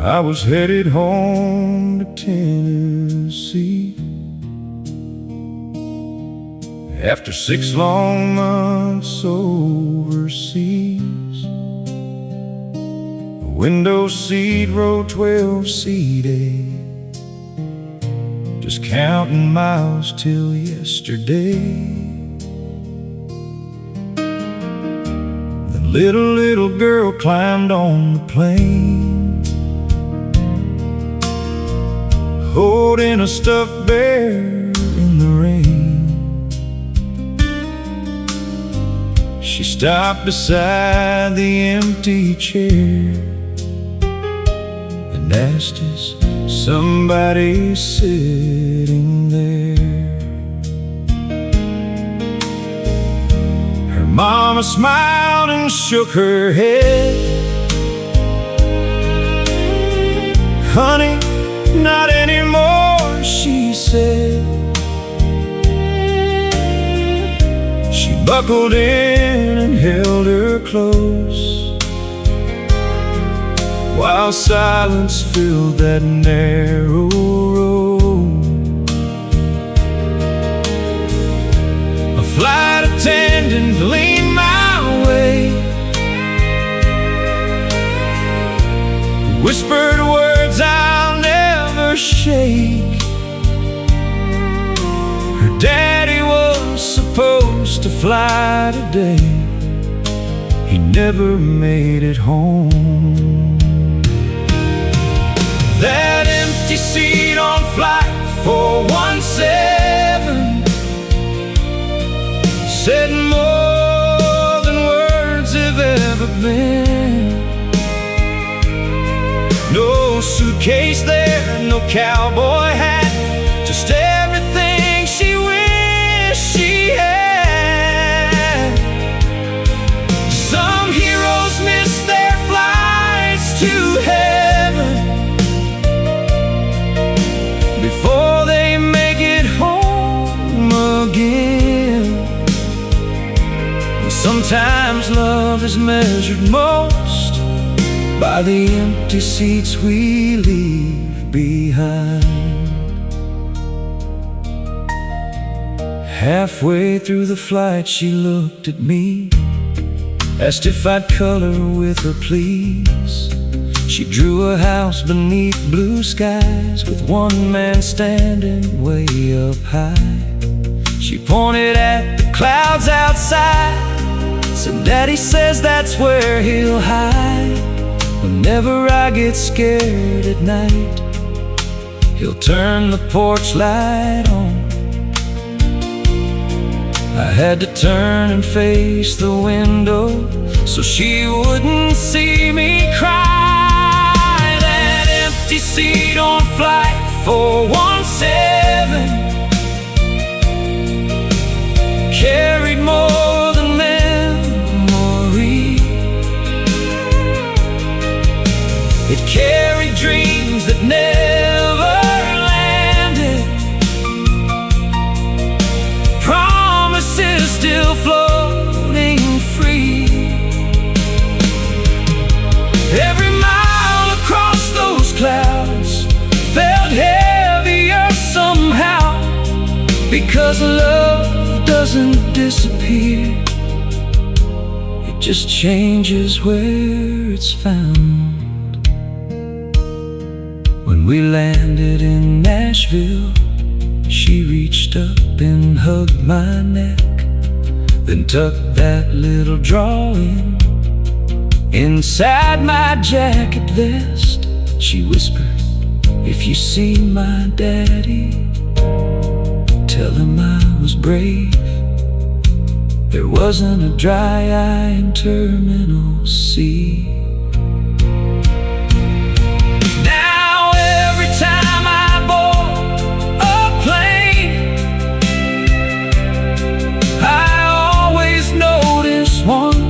I was headed home to Tennessee after 6 long months overseas. A window seat, row 12, seat 8, just counting miles till yesterday. The little girl climbed on the plane, holding a stuffed bear in the rain. She stopped beside the empty chair and asked, "Is somebody sitting there?" Her mama smiled and shook her head. "Honey, not anymore," she said. She buckled in and held her close, while silence filled that narrow road. A flight attendant leaned my way, whispered words I'll never shake. Her daddy was supposed to fly today, he never made it home. That empty seat on flight 417 said more than words have ever been. No suitcase there, no cowboy hat, just everything she wished she had. Some heroes miss their flights to heaven before they make it home again. And sometimes love is measured most by the empty seats we leave behind. Halfway through the flight she looked at me, asked if I'd color with her please. She drew a house beneath blue skies with one man standing way up high. She pointed at the clouds outside, said, "Daddy says that's where he'll hide. Whenever I get scared at night, he'll turn the porch light on." I had to turn and face the window so she wouldn't see me cry. That empty seat on flight 417 carried more than memory. It carried dreams that never landed, promises still floating free. Every mile across those clouds felt heavier somehow, because love doesn't disappear, it just changes where it's found. When we landed in Nashville, she reached up and hugged my neck, then tucked that little drawing inside my jacket vest. She whispered, "If you see my daddy, tell him I was brave. There wasn't a dry eye in Terminal C." Now every time I board a plane, I always notice one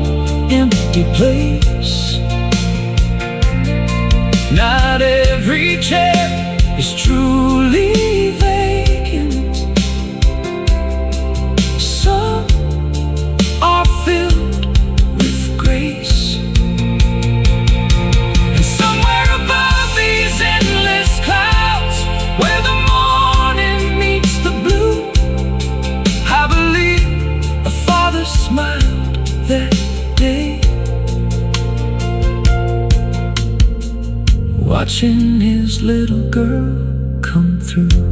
empty place. Not every chair is truly vacant. Some are filled with grace. And somewhere above these endless clouds, where the morning meets the blue, I believe a father smiled that day, watching his little girl come through.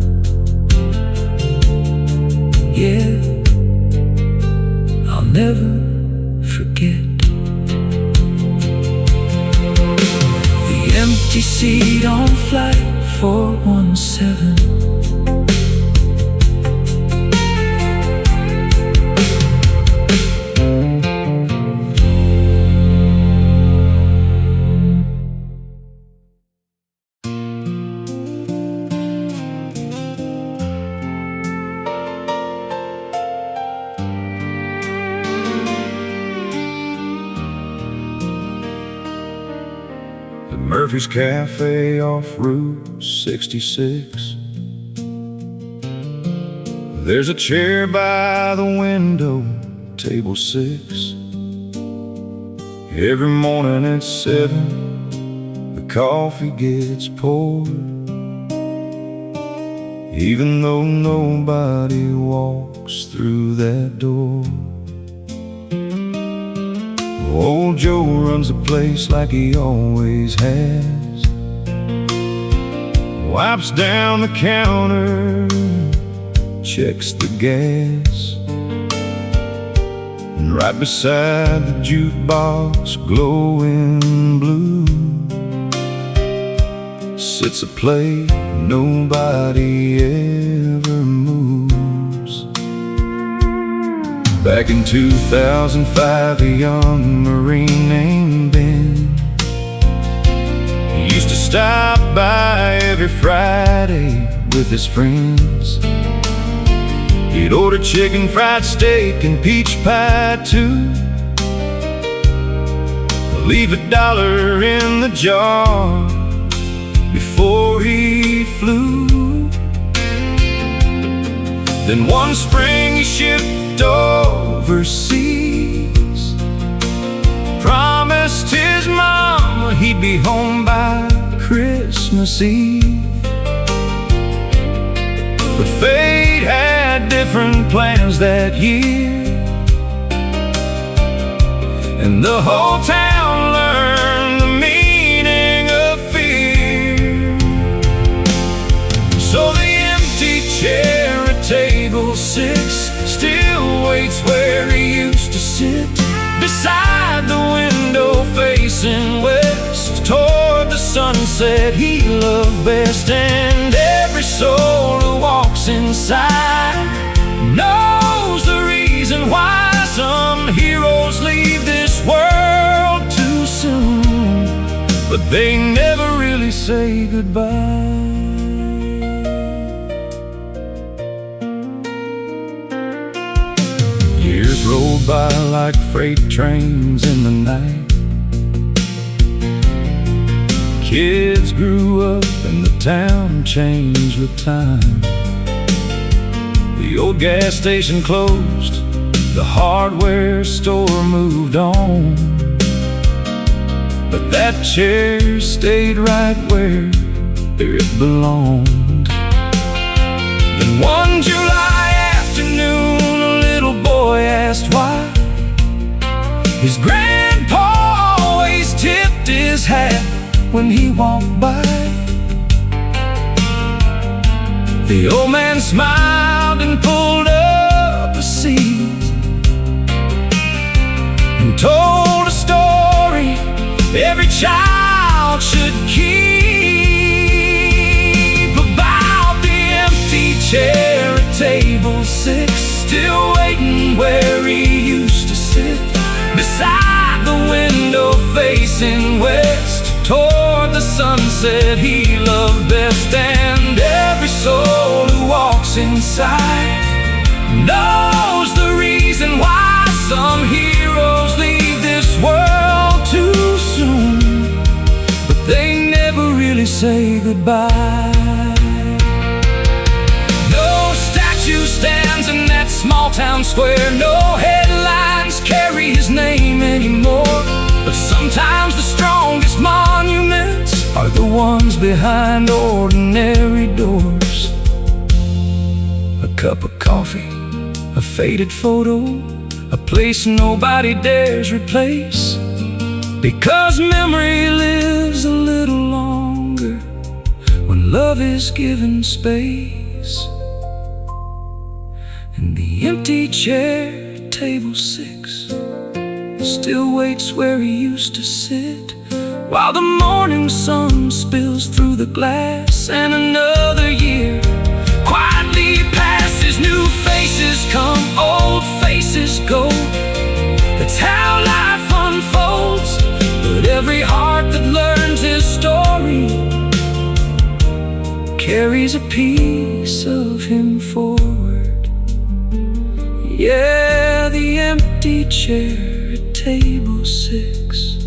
Yeah, I'll never forget the empty seat on flight 417. Murphy's Cafe off Route 66. There's a chair by the window, table 6. Every morning at 7, the coffee gets poured, even though nobody walks through that door. Old Joe runs the place like he always has, wipes down the counter, checks the gas, and right beside the jukebox, glowing blue, sits a plate nobody ever moves. Back in 2005, a young Marine named Ben, he used to stop by every Friday with his friends. He'd order chicken fried steak and peach pie too, leave $1 in the jar before he flew. Then one spring he shipped overseas, promised his mama he'd be home by Christmas Eve. But fate had different plans that year, and the whole town learned the meaning of fear. So the empty chair at table 6 still waits where he used to sit, beside the window facing west, toward the sunset he loved best. And every soul who walks inside knows the reason why some heroes leave this world too soon, but they never really say goodbye. Years rolled by like freight trains in the night. Kids grew up and the town changed with time. The old gas station closed, the hardware store moved on, but that chair stayed right where it belonged. Then one July afternoon, a little boy asked why his grandpa always tipped his hat when he walked by. The old man smiled and pulled up a seat and told a story every child should keep. facing west toward the sunset he loved best. And every soul who walks inside knows the reason why some heroes leave this world too soon, but they never really say goodbye. No statue stands in that small town square, no headlines carry his name anymore, but sometimes the strongest monuments are the ones behind ordinary doors. A cup of coffee, a faded photo, a place nobody dares replace, because memory lives a little longer when love is given space. And the empty chair at table 6 still waits where he used to sit, while the morning sun spills through the glass. And another year quietly passes, new faces come, old faces go. That's how life unfolds, but every heart that learns his story carries a piece of him forward. Yeah, the empty chair at table 6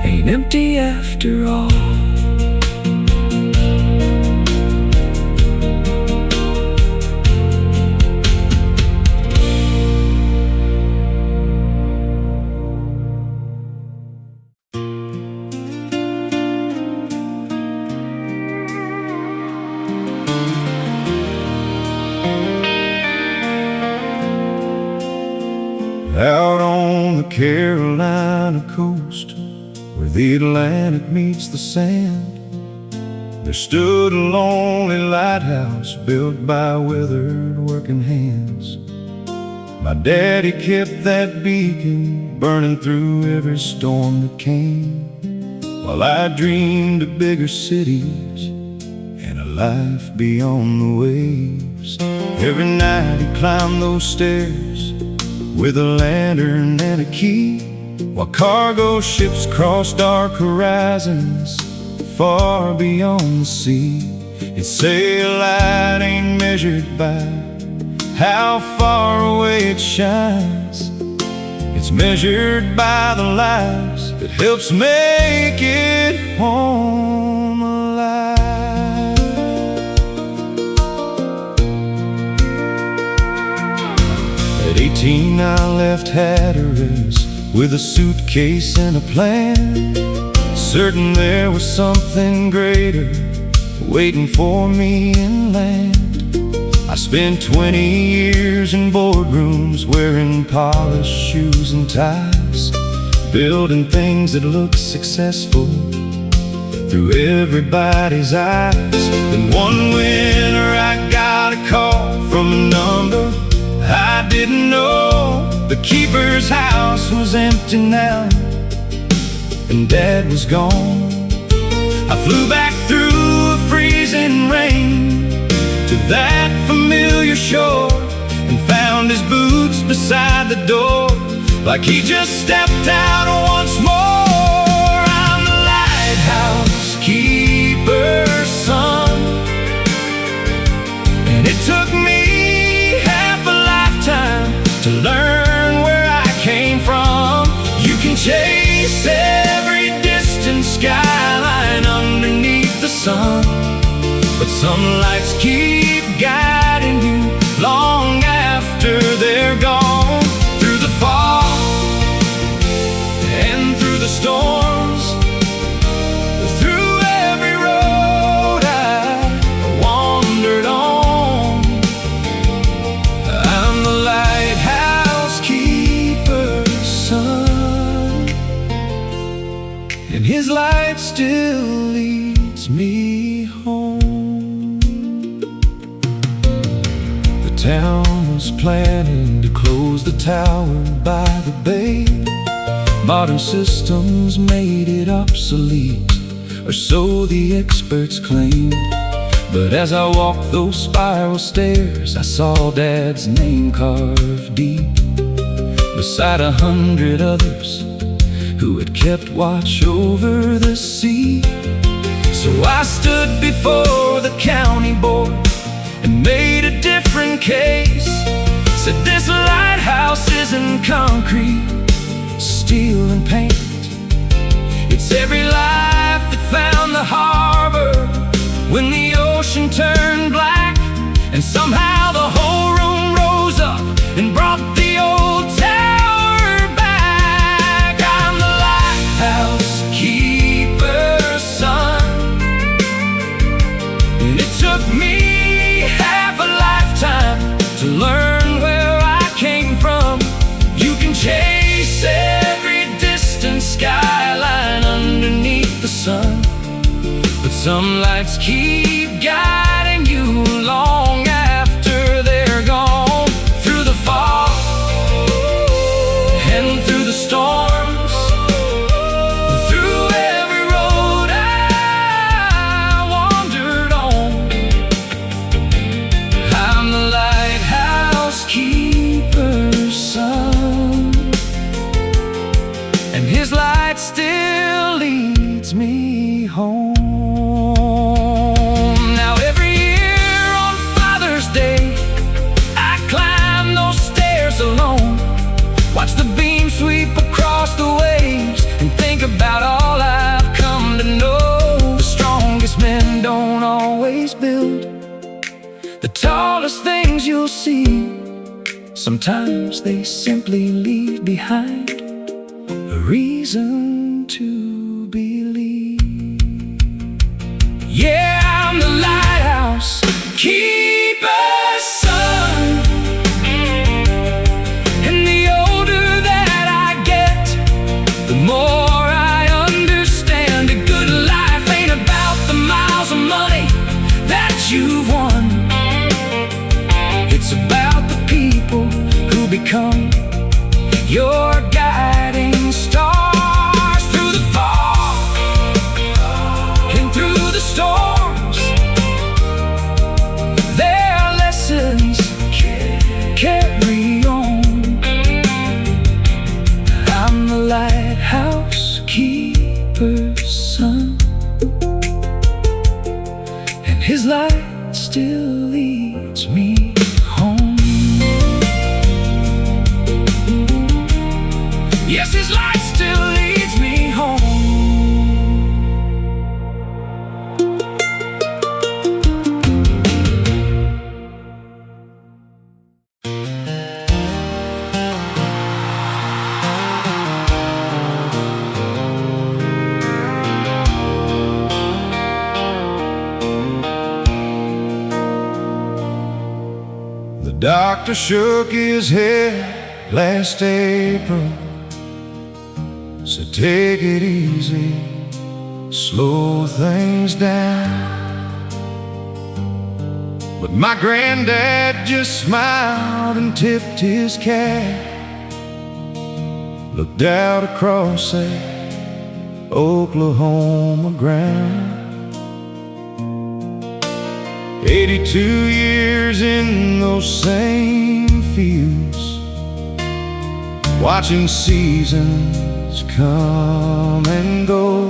ain't empty after all. Out on the Carolina coast, where the Atlantic meets the sand, there stood a lonely lighthouse built by withered working hands. My daddy kept that beacon burning through every storm that came, while I dreamed of bigger cities and a life beyond the waves. Every night he climbed those stairs with a lantern and a key, while cargo ships crossed dark horizons far beyond the sea. He'd say a light ain't measured by how far away it shines, it's measured by the lives that helps make it home alive. At 18 I left Hatteras with a suitcase and a plan, certain there was something greater waiting for me inland. I spent 20 years in boardrooms wearing polished shoes and ties, building things that look successful through everybody's eyes. Then one winter I got a call from a number I didn't know. The keeper's house was empty now, and Dad was gone. I flew back through a freezing rain to that familiar shore, and found his boots beside the door, like he just stepped out once more. I'm the lighthouse keeper's son, and it took me half a lifetime to learn where I came from. You can chase every distant skyline underneath the sun, but some lights keep guiding you long after they're gone. Through the fog and through the storms, through every road I wandered on, I'm the lighthouse keeper's son, and his light still leads me home. The town was planning to close the tower by the bay. Modern systems made it obsolete, or so the experts claimed. But as I walked those spiral stairs, I saw Dad's name carved deep beside 100 others who had kept watch over the sea. So I stood before the county board and made a different case. Said this lighthouse isn't concrete, steel and paint. It's every life that found the harbor when the ocean turned black, and somehow the whole room rose up and brought the old tower back. I'm the lighthouse keeper's son, and it took me half a lifetime to learn where I came from. You can chase every distant skyline underneath the sun, but some lights keep guiding you long after they're gone. Through the fog and through the storms, through every road I wandered on, I'm the lighthouse keeper's son, and his light still leads me home. Now every year on Father's Day I climb those stairs alone, watch the beam sweep across the waves, and think about all I've come to know. The strongest men don't always build the tallest things you'll see. Sometimes they simply leave behind a reason to believe. Yeah, I'm the lighthouse keeper's son, and the older that I get, the more I understand a good life ain't about the miles of money that you've won. It's about the people who become your guiding stars. Through the fog and through the storms, their lessons carry on. I'm the lighthouse keeper's son, and his light still leads me home. Yes, his light still leads me home. The doctor shook his head last April, said take it easy, slow things down. But my granddad just smiled and tipped his cap, looked out across that Oklahoma ground. 82 years in those same fields, watching seasons come and go.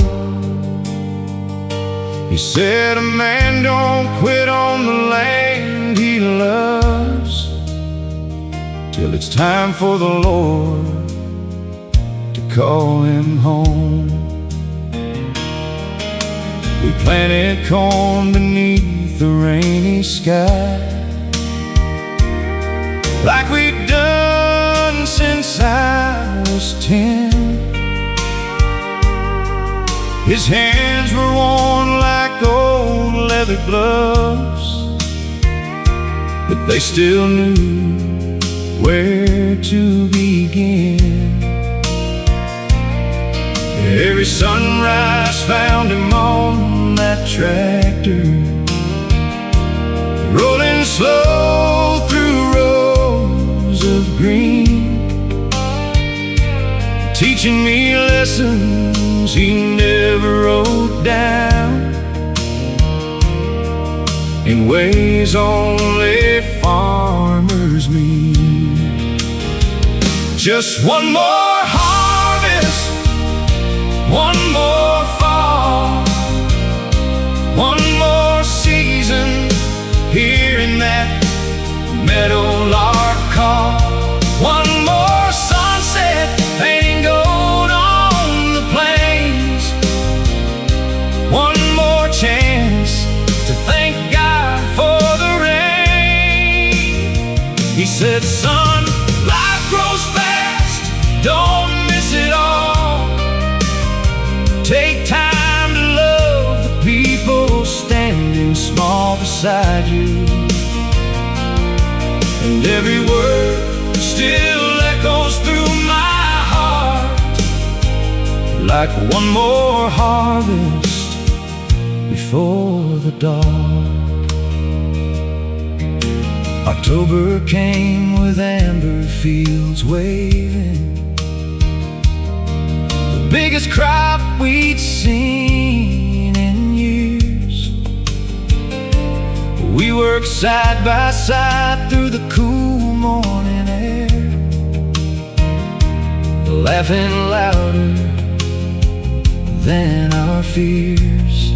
He said a man don't quit on the land he loves till it's time for the Lord to call him home. We planted corn beneath the rainy sky, like we'd done since I was 10. His hands were worn like old leather gloves, but they still knew where to begin. Every sunrise found him on that tractor, rolling slow through rows of green, teaching me lessons he never wrote down, in ways only farmers mean. Just one more harvest One more fall, one more season, hearing that meadowlark call. One more sunset, painting gold on the plains. One more chance to thank God for the rain. He said, son, life grows fast, don't miss it all. Take time to love the people standing small beside you. And every word still echoes through my heart, like one more harvest before the dark. October came with amber fields waving, the biggest crop we'd seen in years. We worked side by side through the cool morning air, laughing louder than our fears.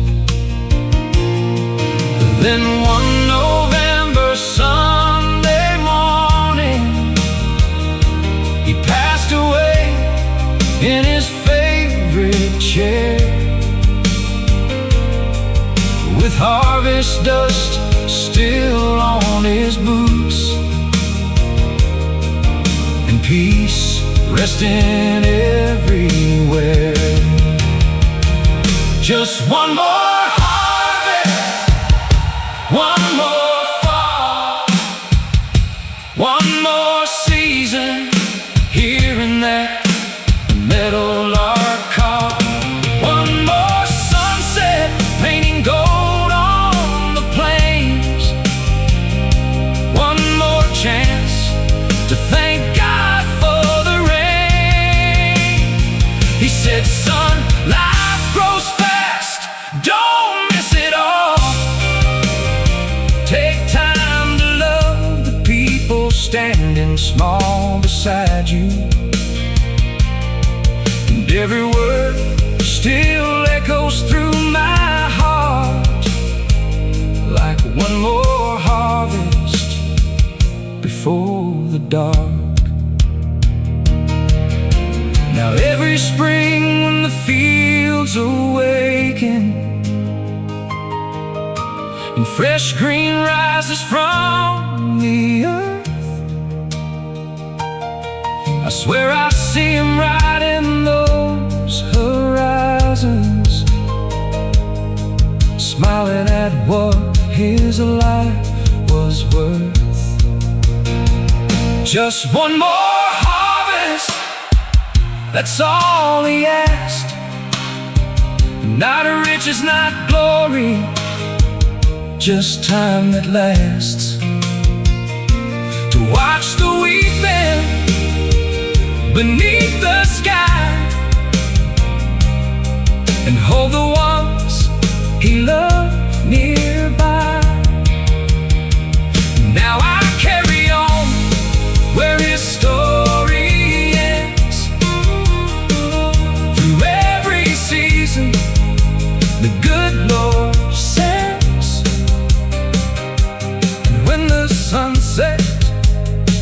Then one November Sunday morning, he passed away in his favorite chair, with harvest dust still on his boots, and peace resting everywhere. Just one more harvest, one more fall, one more season, hearing that meadowlark call. One more sunset, painting gold on the plains. One more chance to thank God for the rain. He said, son, life grows fast, don't miss it all. Take time to love the people standing small beside you. And every word still echoes through my heart, like one more harvest before the dark. Now every spring when the fields awaken and fresh green rises from the earth, I swear I see him right in those horizons, smiling at what his life was worth. Just one more harvest, that's all he asked. Not riches, not glory, just time that lasts. To watch the weeping beneath the sky, and hold the ones he loved nearby. Now I carry on where his story ends. Through every season the good Lord sends, and when the sunset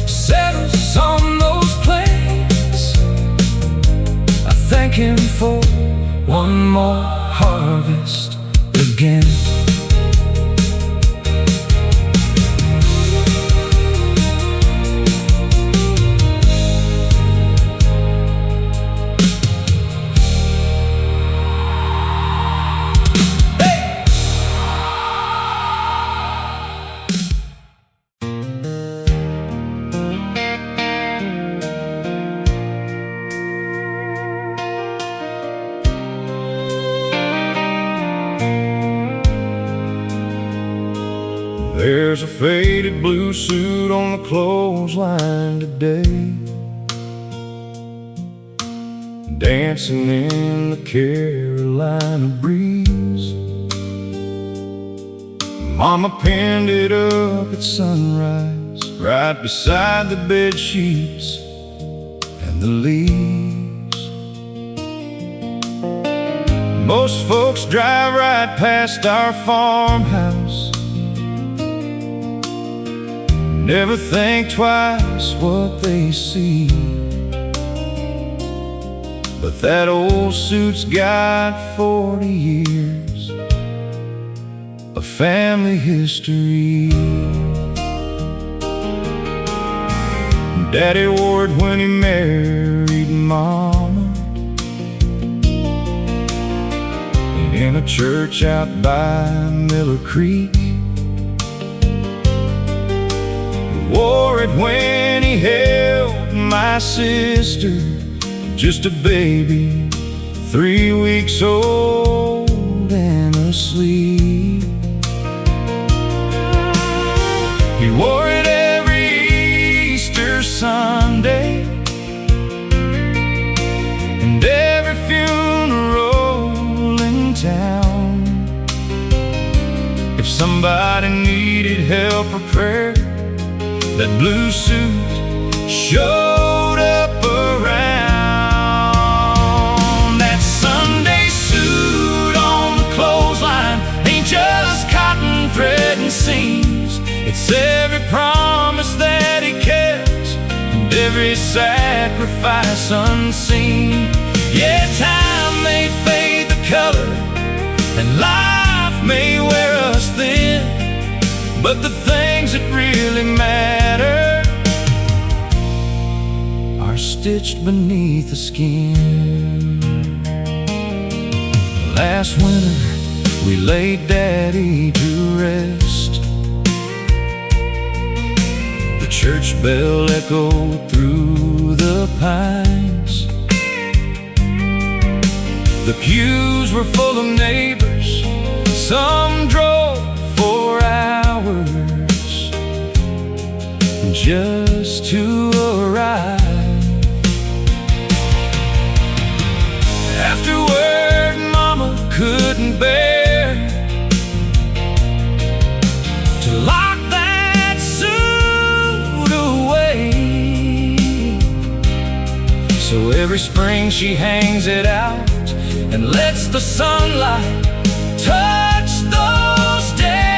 settles on those plains, I thank him for one more harvest again. There's a faded blue suit on the clothesline today, dancing in the Carolina breeze. Mama pinned it up at sunrise, right beside the bed sheets and the leaves. Most folks drive right past our farmhouse, never think twice what they see. But that old suit's got 40 years of family history. Daddy wore it when he married Mama in a church out by Miller Creek. He wore it when he held my sister, just a baby, 3 weeks old and asleep. He wore it every Easter Sunday and every funeral in town. If somebody needed help or prayer, that blue suit showed up around. That Sunday suit on the clothesline ain't just cotton thread and seams. It's every promise that he kept and every sacrifice unseen. Yeah, time may fade the color and life may wear us thin, but the things that really matter are stitched beneath the skin. Last winter we laid Daddy to rest. The church bell echoed through the pines. The pews were full of neighbors. Some drove for hours just to arrive. Afterward, Mama couldn't bear to lock that suit away. So every spring she hangs it out and lets the sunlight touch those days.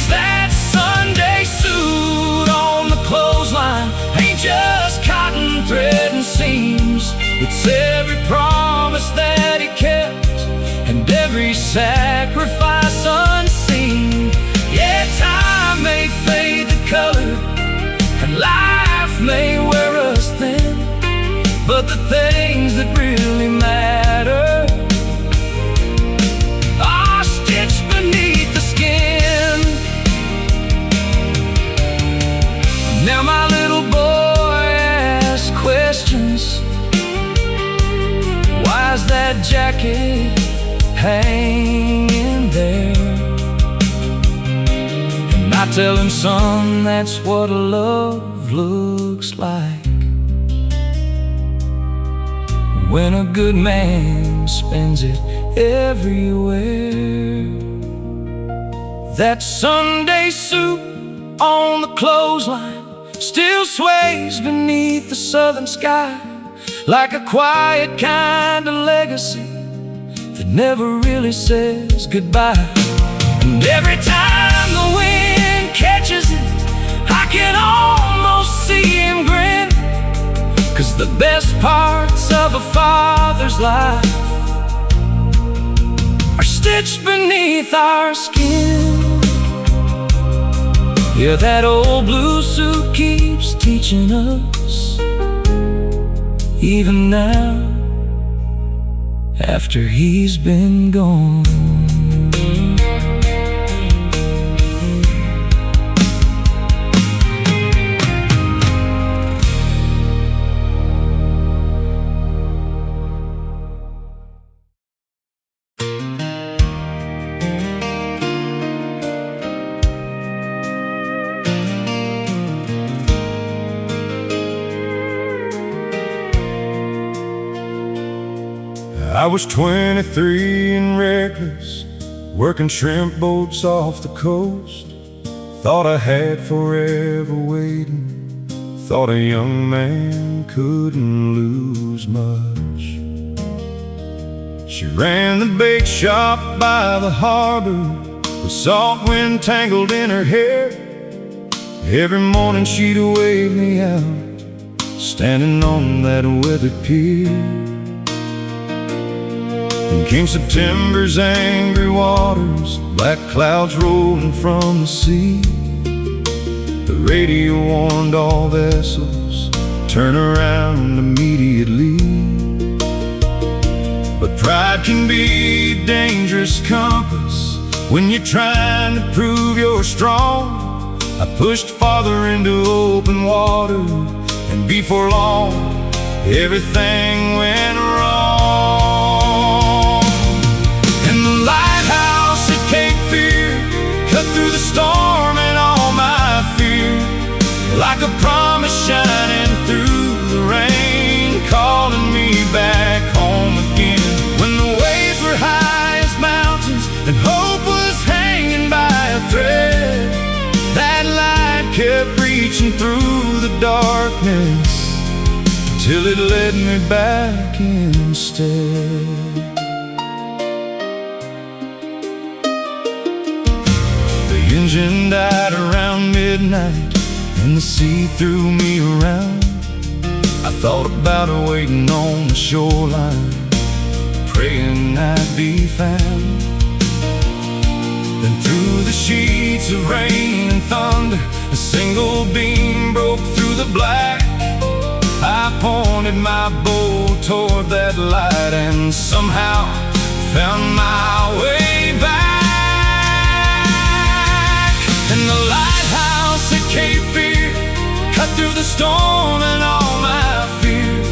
That Sunday suit on the clothesline ain't just cotton thread and seams. It's every promise that he kept and every sacrifice unseen. Yeah, time may fade the color and life may wear us thin, but the things that really matter are stitched beneath the skin. Now my little boy asks questions. Why's that jacket hanging there? And I tell him, son, that's what love looks like when a good man spends it everywhere. That Sunday suit on the clothesline still sways beneath the southern sky, like a quiet kind of legacy that never really says goodbye. And every time the wind catches it, I can almost see him grin, 'cause the best parts of a father's life are stitched beneath our skin. Yeah, that old blue suit keeps teaching us, even now, after he's been gone. I was 23 and reckless, working shrimp boats off the coast. Thought I had forever waiting, thought a young man couldn't lose much. She ran the bait shop by the harbor, with salt wind tangled in her hair. Every morning she'd wave me out, standing on that weathered pier. Then came September's angry waters, black clouds rolling from the sea. The radio warned all vessels, turn around immediately. But pride can be a dangerous compass when you're trying to prove you're strong. I pushed farther into open water, and before long, everything went wrong. And the lighthouse at Cape Fear cut through the storm and all my fear, like a promise shining through the rain, calling me back home again. When the waves were high as mountains and hope was hanging by a thread, that light kept reaching through the darkness till it led me back instead. The engine died around midnight and the sea threw me around. I thought about her waiting on the shoreline, praying I'd be found. Then through the sheets of rain and thunder, a single beam broke through the black. I pointed my bow toward that light and somehow found my way back. And the lighthouse at Cape Fear cut through the storm and all my fear,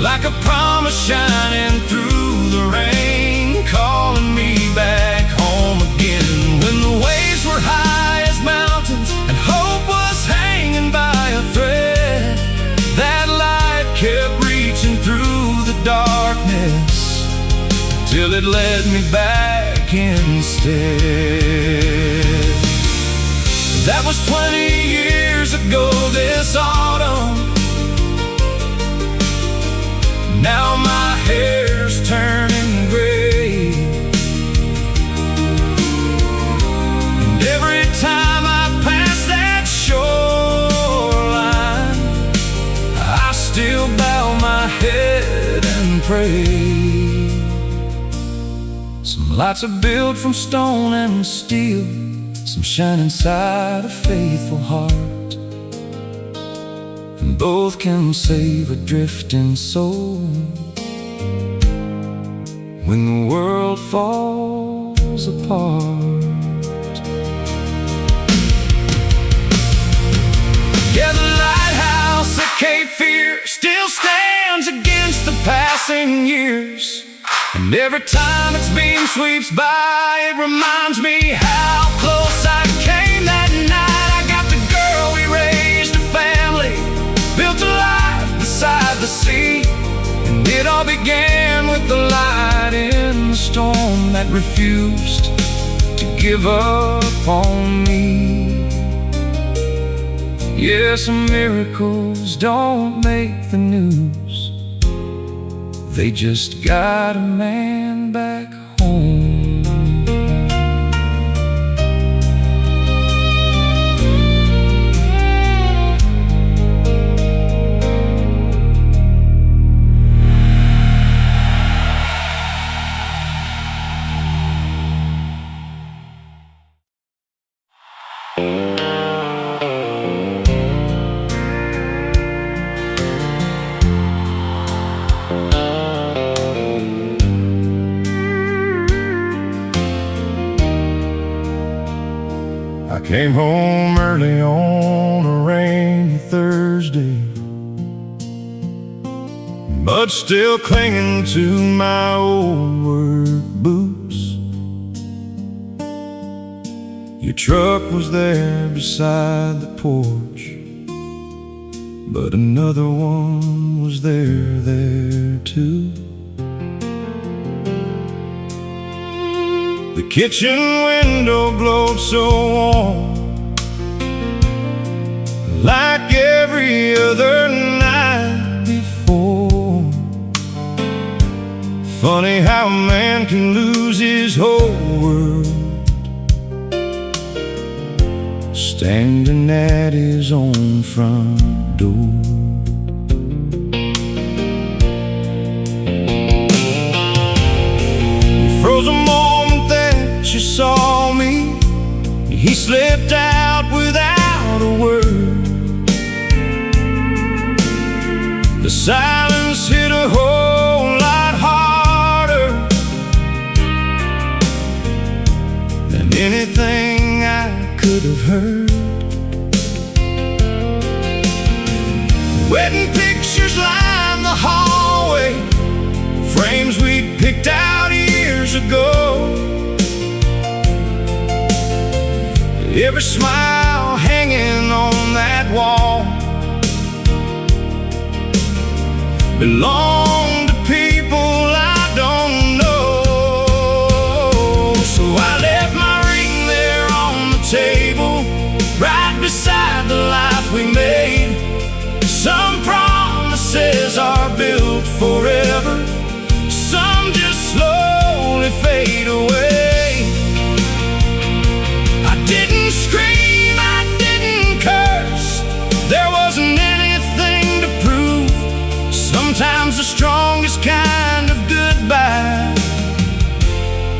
like a promise shining through the rain, calling me back home again. When the waves were high as mountains and hope was hanging by a thread, that light kept reaching through the darkness till it led me back instead. That was 20 years ago this autumn. Now my hair's turning gray, and every time I pass that shoreline, I still bow my head and pray. Some lights are built from stone and steel, some shine inside a faithful heart, and both can save a drifting soul when the world falls apart. Yeah, the lighthouse at Cape Fear still stands against the passing years, and every time its beam sweeps by, it reminds me how close I came that night. I got the girl we raised, a family, built a life beside the sea, and it all began with the light in the storm that refused to give up on me. Yeah, some miracles don't make the news, they just got a man back home. Came home early on a rainy Thursday, but still clinging to my old work boots. Your truck was there beside the porch, but another one was there too. The kitchen window glowed so warm, like every other night before. Funny how a man can lose his whole world standing at his own front door. He froze a moment that you saw me. He slipped out without a word. The silence hit a whole lot harder than anything I could have heard. Wedding pictures line the hallway, frames we'd picked out years ago. Every smile hanging on that wall belong to people I don't know. So I left my ring there on the table, right beside the life we made. Some promises are built forever, some just slowly fade away. I didn't scream, I didn't curse, there wasn't anything to prove. Sometimes the strongest kind of goodbye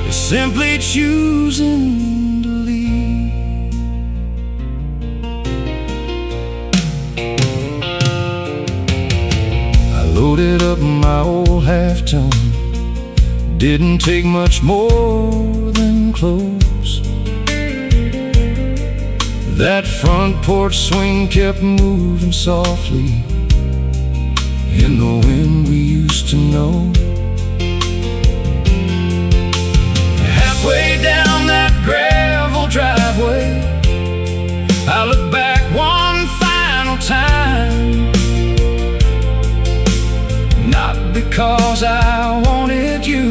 is simply choosing to leave. I loaded up my old half-ton, didn't take much more than clothes. That front porch swing kept moving softly in the wind we used to know. Halfway down that gravel driveway, I look back one final time. Not because I wanted you,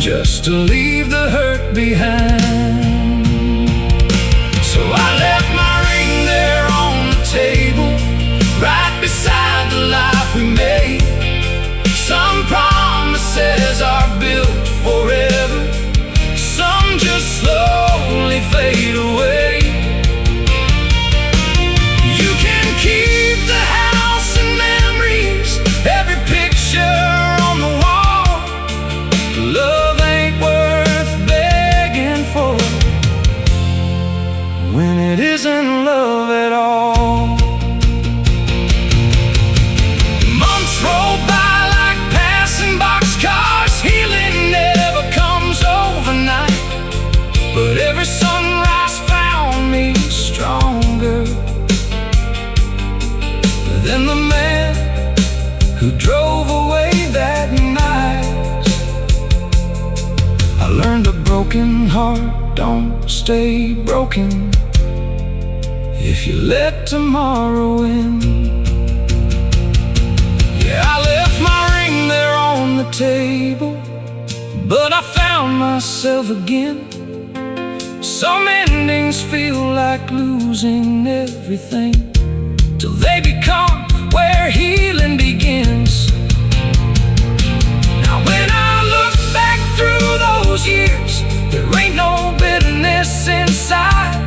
just to leave the hurt behind. So I left my ring there on the table, right beside the life we made. Some promises are built forever, some just slowly fade away. You can keep the house and memories, every picture on the wall. Love ain't worth begging for when it isn't love at all. Months roll by like passing boxcars, healing never comes overnight. But every sunrise found me stronger than the man who drove away that night. I learned a broken heart don't stay broken if you let tomorrow in. Yeah, I left my ring there on the table, but I found myself again. Some endings feel like losing everything, till they become where healing begins. Now when I look back through those years, there ain't no bitterness inside,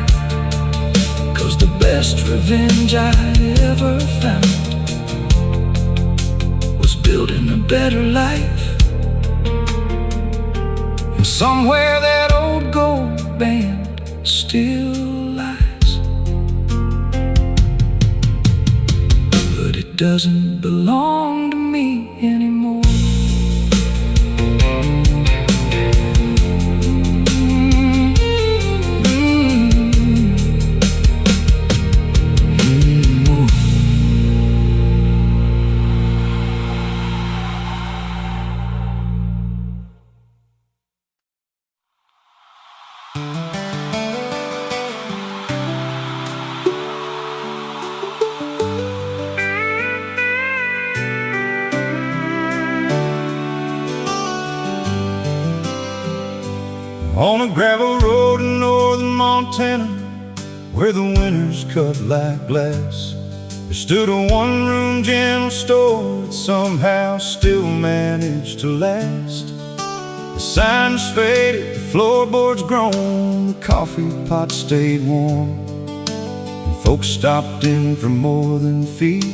'cause the best revenge I ever found was building a better life. And somewhere that old gold band still lies, but it doesn't belong to me anymore. On a gravel road in northern Montana, where the winters cut like glass, There stood a one-room general store that somehow still managed to last. The sign was faded, the floorboards grown, the coffee pot stayed warm, and folks stopped in for more than feet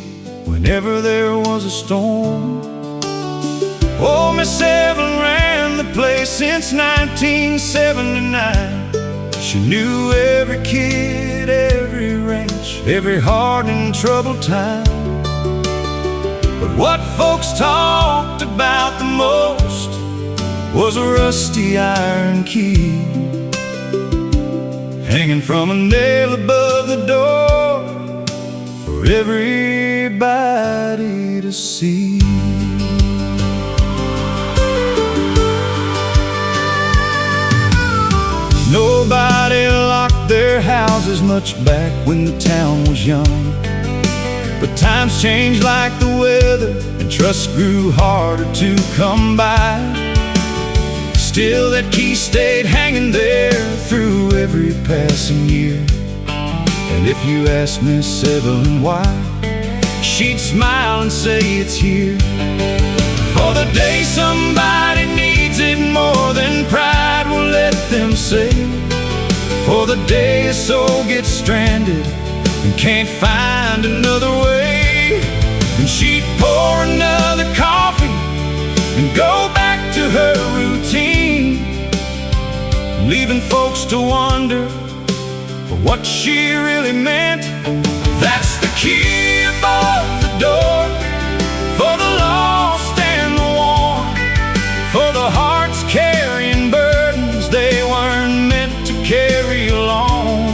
whenever there was a storm. Oh, Miss Evelyn ran the place since 1979. She knew every kid, every ranch, every hard and troubled time. But what folks talked about the most was a rusty iron key hanging from a nail above the door for everybody to see. Nobody locked their houses much back when the town was young. But times changed like the weather, and trust grew harder to come by. Still that key stayed hanging there through every passing year. And if you asked Miss Evelyn why, she'd smile and say it's here. For the day somebody needs it more than pride will let them say. For the day a soul gets stranded and can't find another way. And she'd pour another coffee and go back to her routine, leaving folks to wonder for what she really meant. That's the key above the door for the lost and the worn, for the hearts carrying burdens they weren't meant to carry alone.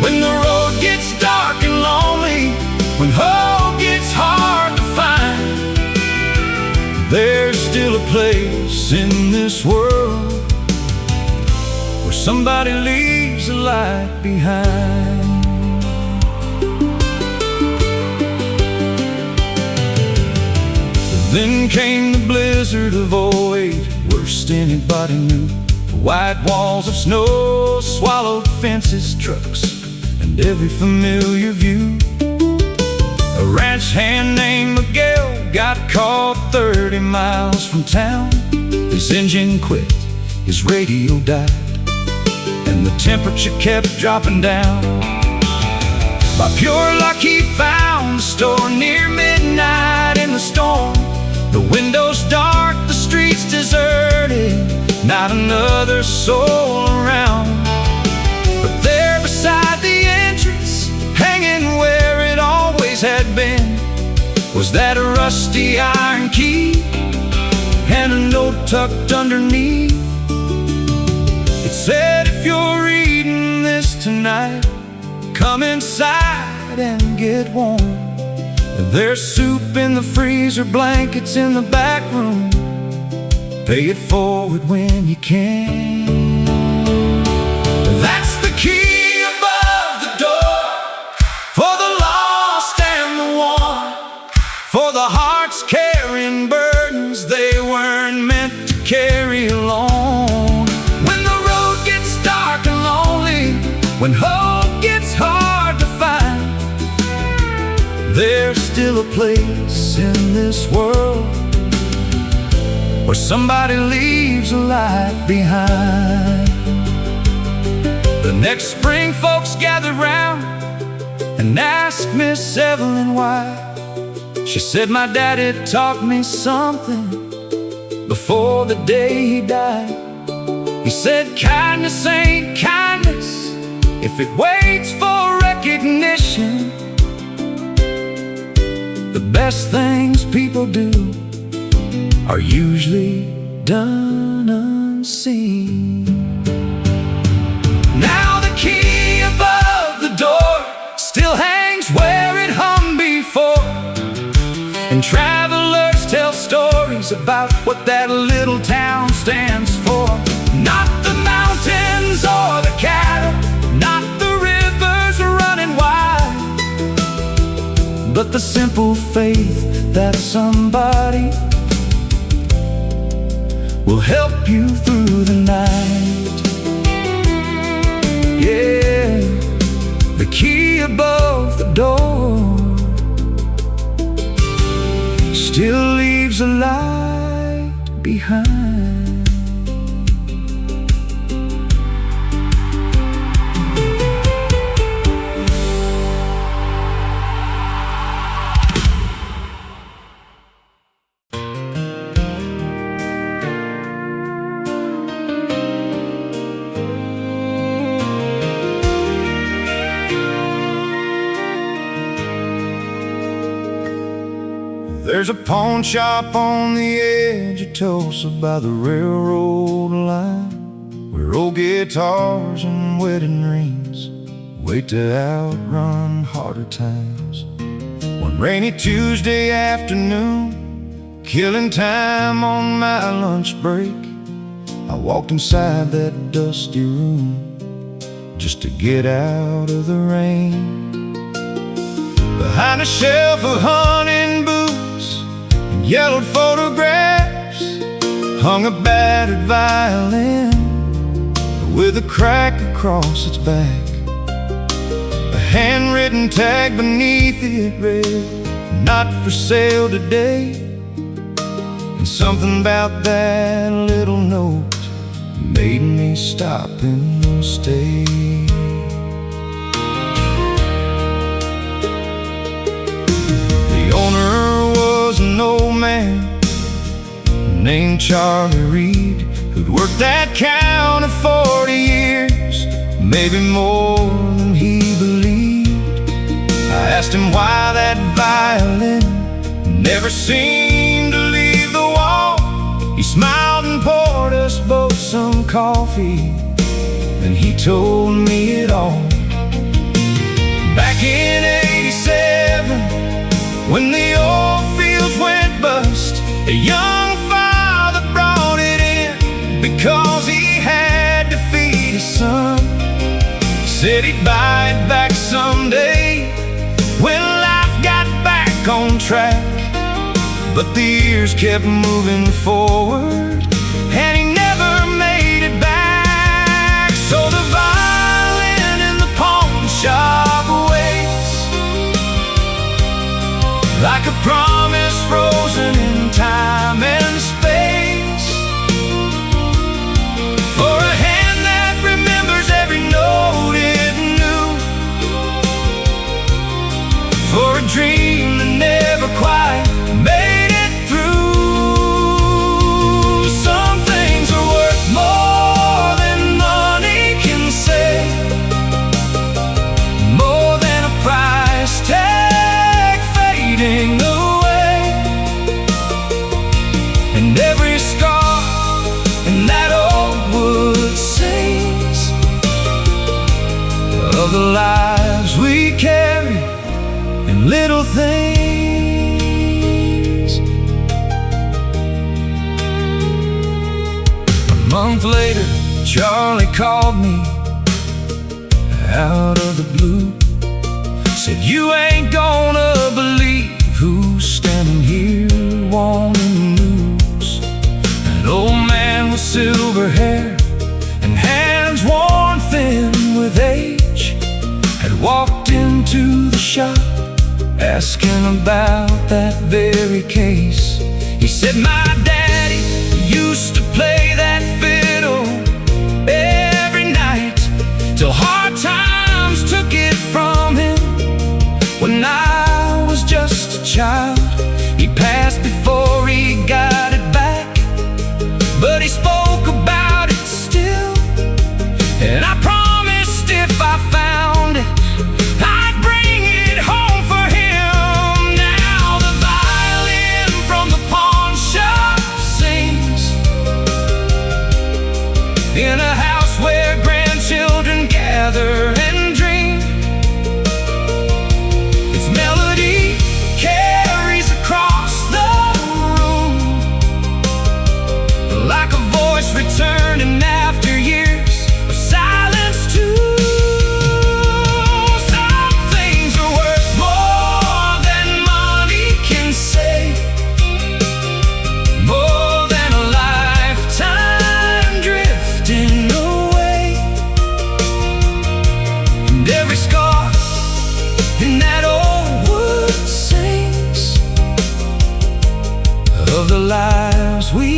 When the road gets dark and lonely, when hope gets hard to find, there's still a place in this world where somebody leaves a light behind. Then came the blizzard of '08, worst anybody knew. The white walls of snow swallowed fences, trucks, and every familiar view. A ranch hand named Gill got caught 30 miles from town. His engine quit, his radio died, and the temperature kept dropping down. By pure luck he found the store near midnight in the storm. The windows dark, the streets deserted, not another soul around. But there beside the entrance, hanging where it always had been, was that a rusty iron key and a note tucked underneath. It said, if you're reading this tonight, come inside and get warm. There's soup in the freezer, blankets in the back room. Pay it forward when you can. That's the key above the door for the lost and the worn, for the hearts carrying burdens they weren't meant to carry alone. When the road gets dark and lonely, when hope gets hard to find, there's still a place in this world where somebody leaves a light behind. The next spring folks gathered round and asked Miss Evelyn why. She said, my daddy taught me something before the day he died. He said, kindness ain't kindness if it waits for recognition. The best things people do are usually done unseen. Now the key above the door still hangs where it hung before, and travelers tell stories about what that little town stands for. Not the mountains or the cattle, not the rivers running wide, but the simple faith that somebody will help you through the night. Yeah, the key above the door. still leaves a light behind. There's a pawn shop on the edge of Tulsa by the railroad line, where old guitars and wedding rings wait to outrun harder times. One rainy Tuesday afternoon, killing time on my lunch break, I walked inside that dusty room just to get out of the rain. Behind a shelf of hunting boots and yellowed photographs hung a battered violin with a crack across its back. A handwritten tag beneath it read, "Not for sale today." And something about that little note made me stop and stay. The owner was an old man named Charlie Reed, who'd worked that counter 40 years, maybe more than he believed. I asked him why that violin never seemed to leave the wall. He smiled and poured us both some coffee, and he told me it all. Back in '87, when the old fields went bust, a young father brought it in because he had to feed his son. Said he'd buy it back someday when life got back on track. But the years kept moving forward, and he never made it back. So the violin in the pawn shop waits, like a promise frozen in time and space, for a hand that remembers every note it knew, for a dream that never quite made it through. Some things are worth more than money can say, more than a price tag fading away. And every scar in that old wood sings of the lives we carry and little things. A month later, Charlie called me out of the blue. Said, "You ain't gonna believe who's standing here wanting news." An old man with silver hair and hands worn thin with age had walked into the shop asking about that very case. He said, "My daddy used to play that fiddle every night till hard times took it from him. When I was just a child, he passed before he got it back, but he spoke about it still, and I promised if I found it, I'd bring it home for him." Now the violin from the pawn shop sings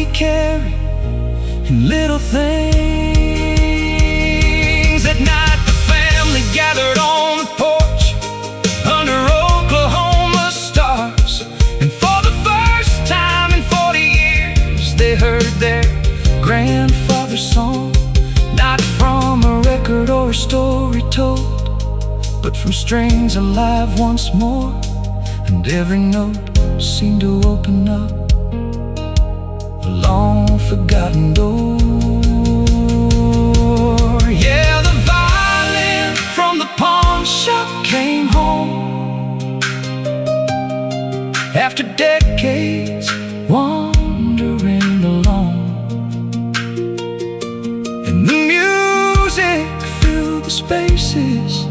we carry in little things. At night the family gathered on the porch under Oklahoma stars, and for the first time in 40 years they heard their grandfather's song, not from a record or a story told, but from strings alive once more. And every note seemed to open up a long-forgotten door. Yeah, the violin from the pawn shop came home after decades wandering alone, and the music filled the spaces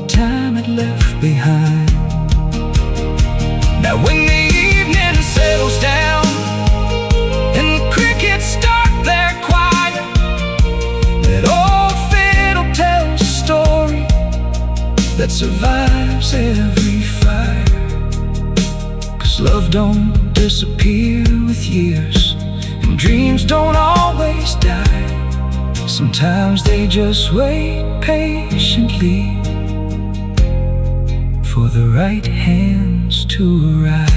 time had left behind. Now when the evening settles down and the crickets start their choir, that old fiddle tells a story that survives every fire. 'Cause love don't disappear with years, and dreams don't always die. Sometimes they just wait patiently for the right hands to arrive.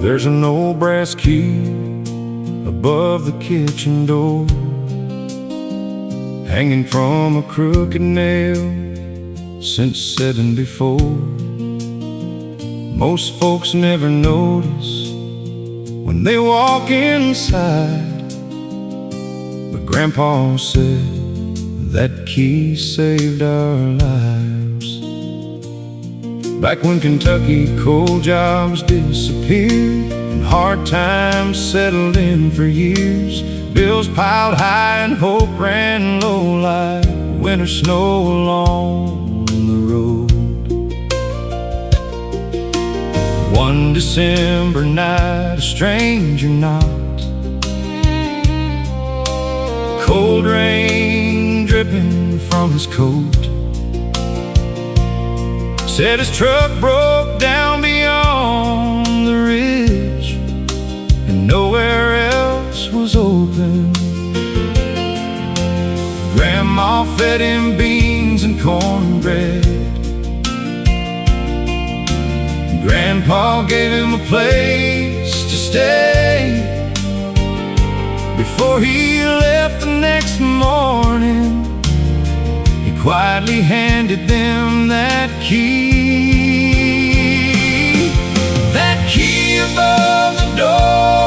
There's an old brass key above the kitchen door, hanging from a crooked nail since 74. Most folks never notice when they walk inside, but Grandpa said that key saved our lives. Back when Kentucky coal jobs disappeared and hard times settled in for years, bills piled high and hope ran low like winter snow along the road. One December night, a stranger knocked, cold rain dripping from his coat. Said his truck broke down beyond the ridge and nowhere else was open. Grandma fed him beans and cornbread. Grandpa gave him a place to stay. Before he left the next morning, he quietly handed them that key. That key above the door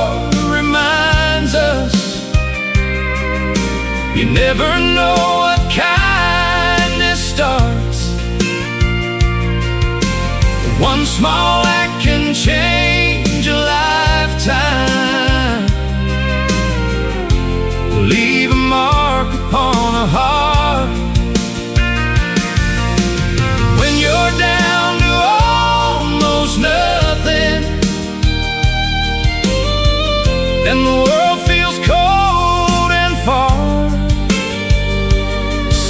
reminds us you never know what kindness starts. One small act can change a lifetime, leave a mark upon a heart. When you're down to almost nothing, and the world feels cold and far,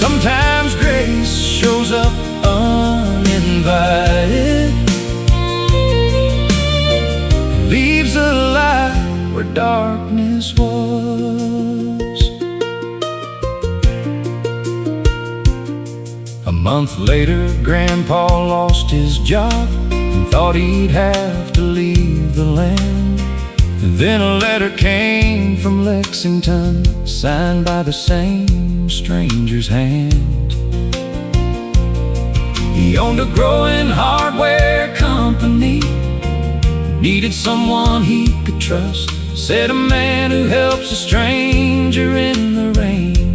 sometimes grace shows up uninvited, leaves a light where darkness was. A month later, Grandpa lost his job and thought he'd have to leave the land. And then a letter came from Lexington, signed by the same stranger's hand. He owned a growing hardware company, needed someone he could trust. Said a man who helps a stranger in the rain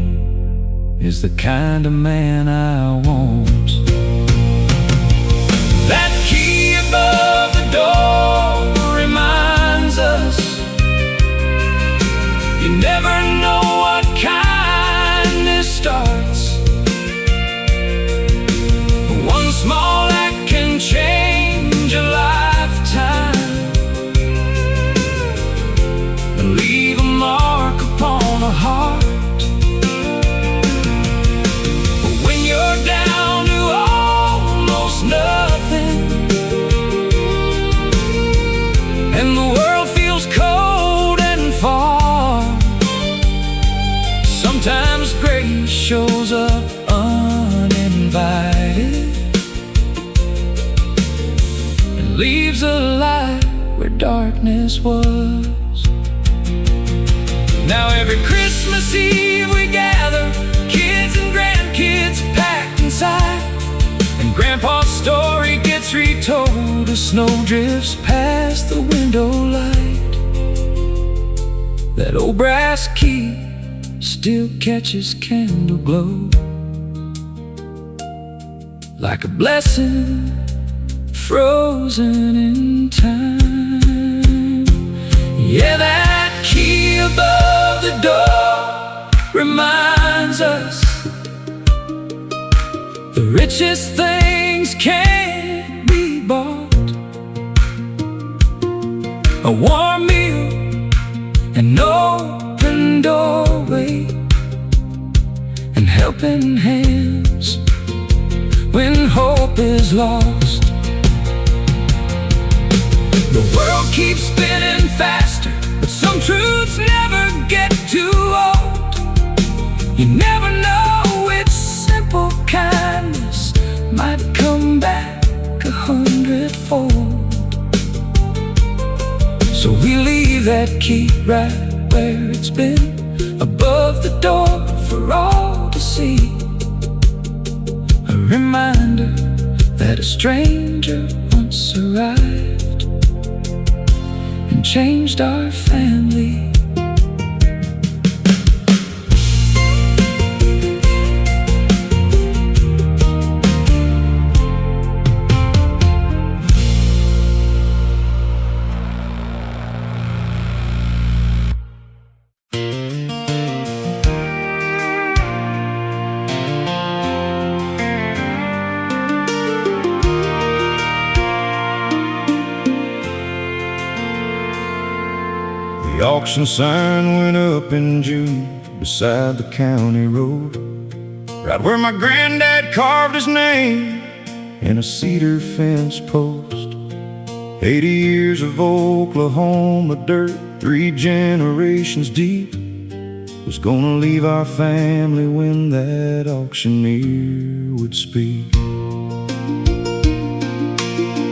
is the kind of man I want. That key above the door reminds us you never know what kindness starts. One small act can change a lifetime and leave a mark upon a heart. But when you're down to almost nothing and the world feels cold and far, sometimes grace shows up uninvited and leaves a light where darkness was. Now every Christmas Eve we gather, kids and grandkids packed inside, and Grandpa's story gets retold as snow drifts past the window light. That old brass key still catches candle glow, like a blessing frozen in time. Yeah, that key above the door reminds us the richest things can't be bought. A warm meal, an open doorway, and helping hands when hope is lost. The world keeps spinning faster, but some truths never get too old. You never know which simple kindness might come back 100-fold. So we leave that key right where it's been, above the door for all to see. A reminder that a stranger once arrived and changed our family. The auction sign went up in June beside the county road, right where my granddad carved his name in a cedar fence post. 80 years of Oklahoma dirt, 3 generations deep, was gonna leave our family when that auctioneer would speak.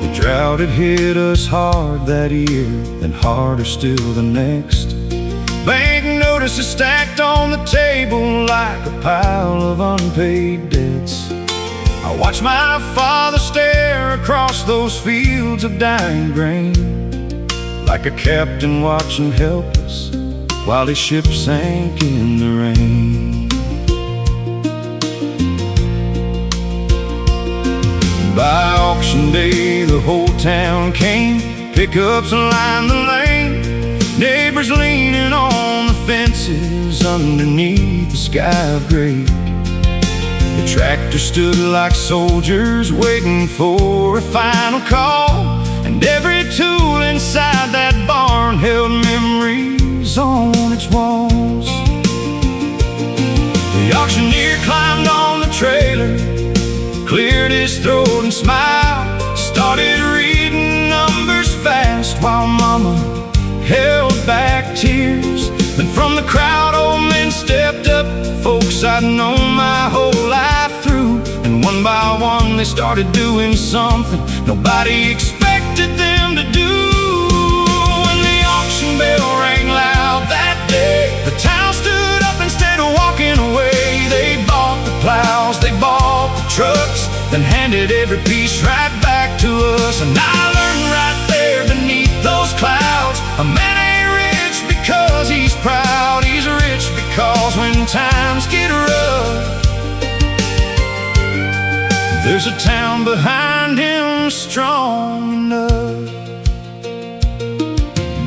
The drought had hit us hard that year, then harder still the next. Bank notices stacked on the table like a pile of unpaid debts. I watched my father stare across those fields of dying grain, like a captain watching helpless while his ship sank in the rain. By auction day the whole town came, pickups lined the lane, neighbors leaning on the fences underneath the sky of gray. The tractor stood like soldiers waiting for a final call, and every tool inside that barn held memories on its walls. The auctioneer climbed on the trailer, cleared his throat and smiled, started reading numbers fast while Mama held back tears. Then from the crowd old men stepped up, folks I'd known my whole life through, and one by one they started doing something nobody expected them to do. When the auction bell rang loud that day, the town stood up instead of walking away. They bought the plows, they bought the trucks, then handed every piece right back to us. And I learned right there beneath those clouds, a man ain't rich because he's proud. He's rich because when times get rough, behind him strong enough.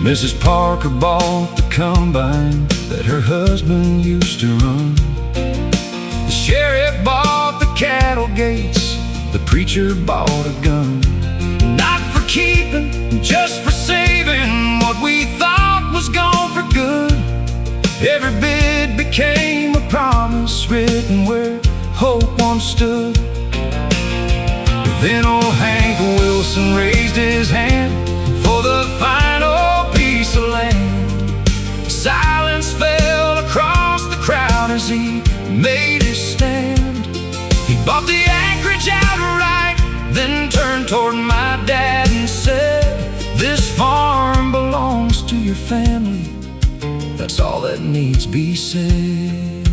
Mrs. Parker bought the combine that her husband used to run. The sheriff bought the cattle gates, the preacher bought a gun. Not for keeping, just for saving what we thought was gone for good. Every bid became a promise written where hope once stood. Then old Hank Wilson raised his hand for the final piece of land. Silence fell across the crowd as he made his stand. He bought the acreage outright, then turned toward my dad and said, "This farm belongs to your family. That's all that needs be said."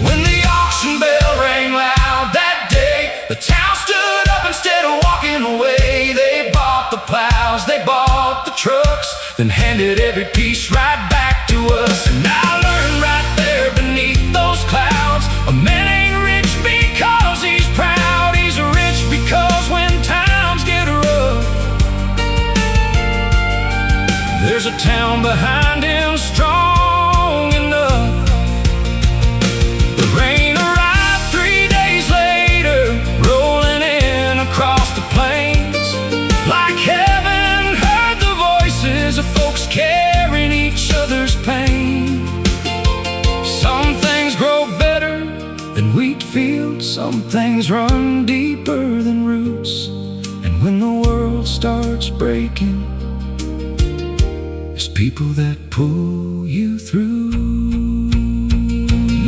When the auction bell rang loud that day, the town stood up instead of walking away. They bought the plows, they bought the trucks, then handed every piece right back to us. And I learned right there beneath those clouds, a man ain't rich because he's proud. He's rich because when times get rough, there's a town behind him strong enough. The rain arrived 3 days later, rolling in across the plains. Like heaven heard the voices of folks carrying each other's pain. Some things grow better than wheat fields, some things run deeper than roots. And when the world starts breaking, there's people that pull you through.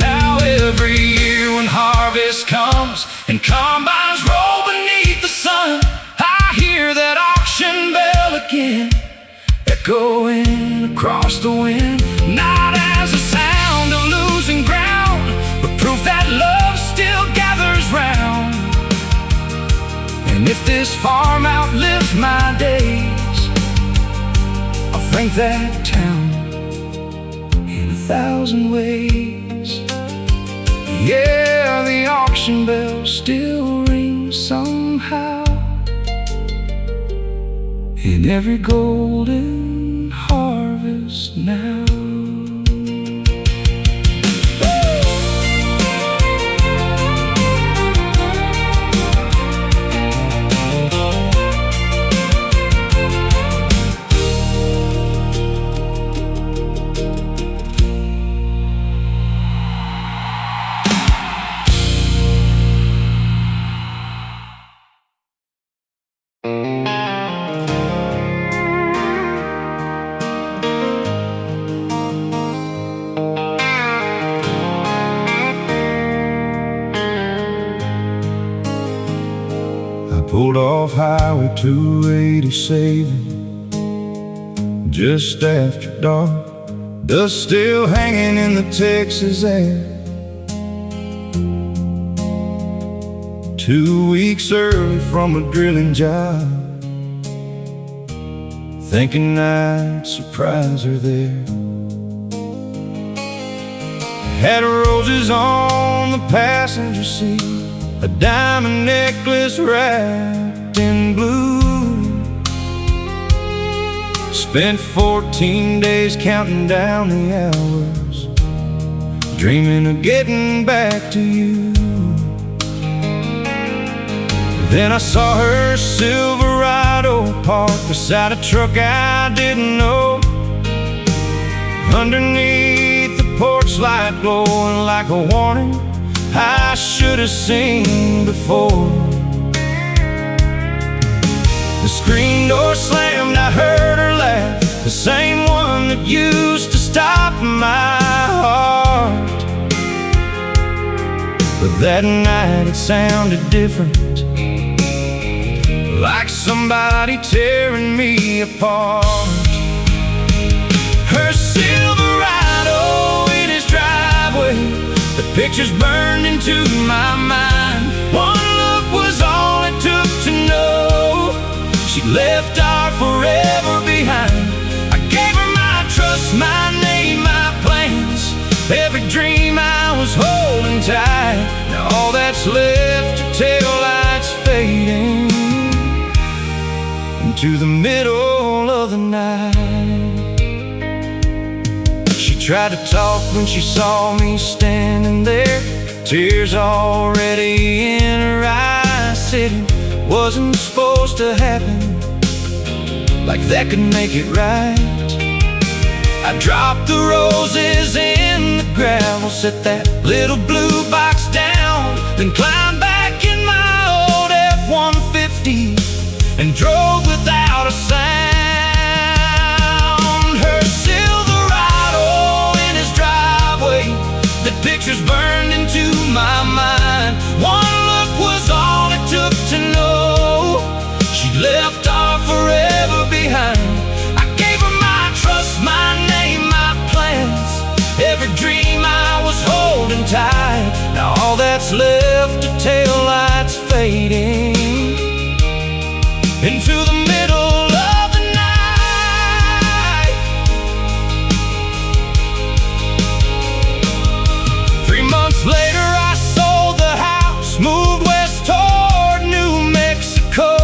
Now every year when harvest comes and combines roll beneath the sun, I hear that auction bell again, echoing across the wind. Not as a sound of losing ground, but proof that love still gathers round. And if this farm outlives my days, I'll thank that town in 1,000 ways. Yeah, the auction bell still rings somehow in every golden harvest now. Pulled off Highway 287 just after dark, dust still hanging in the Texas air. 2 weeks early from a drilling job, thinking I'd surprise her there. Had roses on the passenger seat, a diamond necklace wrapped in blue. Spent 14 days counting down the hours, dreaming of getting back to you. Then I saw her Silverado parked beside a truck I didn't know. Underneath the porch light glowing like a warning I should have seen before. The screen door slammed, I heard her laugh, the same one that used to stop my heart. But that night it sounded different, like somebody tearing me apart. Her Silverado in his driveway, the pictures burned into my mind. One look was all it took to know she left our forever behind. I gave her my trust, my name, my plans, every dream I was holding tight. Now all that's left are tail lights tried to talk when she saw me standing there, tears already in her eyes. Said it wasn't supposed to happen, like that could make it right. I dropped the roses in the gravel, set that little blue box down, then climbed back in my old F-150 and drove without a sound. Her Silverado in his driveway, the pictures burned into my mind. One look was all it took to know she left our forever behind. I gave her my trust, my name, my plans, every dream I was holding tight. Now all that's left are taillights fading into the middle of the night. 3 months later I sold the house, moved west toward New Mexico.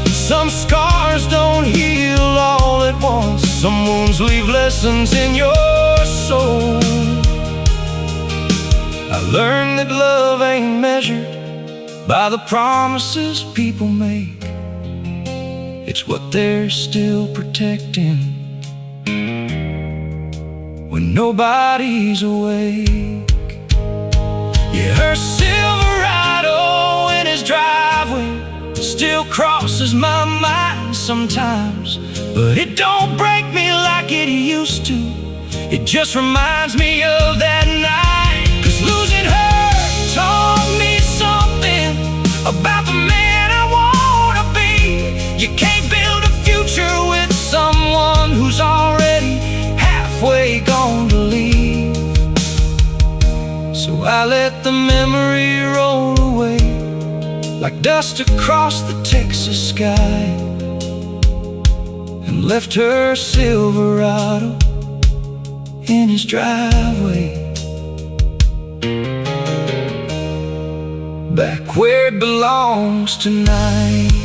Some scars don't heal all at once, some wounds leave lessons in your soul. I learned that love ain't measured by the promises people make, it's what they're still protecting when nobody's awake. Yeah, her Silverado in his driveway still crosses my mind sometimes, but it don't break me like it used to. It just reminds me of that night, 'cause losing her taught me something about the man I wanna be. You can't build a future with someone who's already halfway gone to leave. So I let the memory roll away like dust across the Texas sky, and left her Silverado in his driveway, back where it belongs tonight.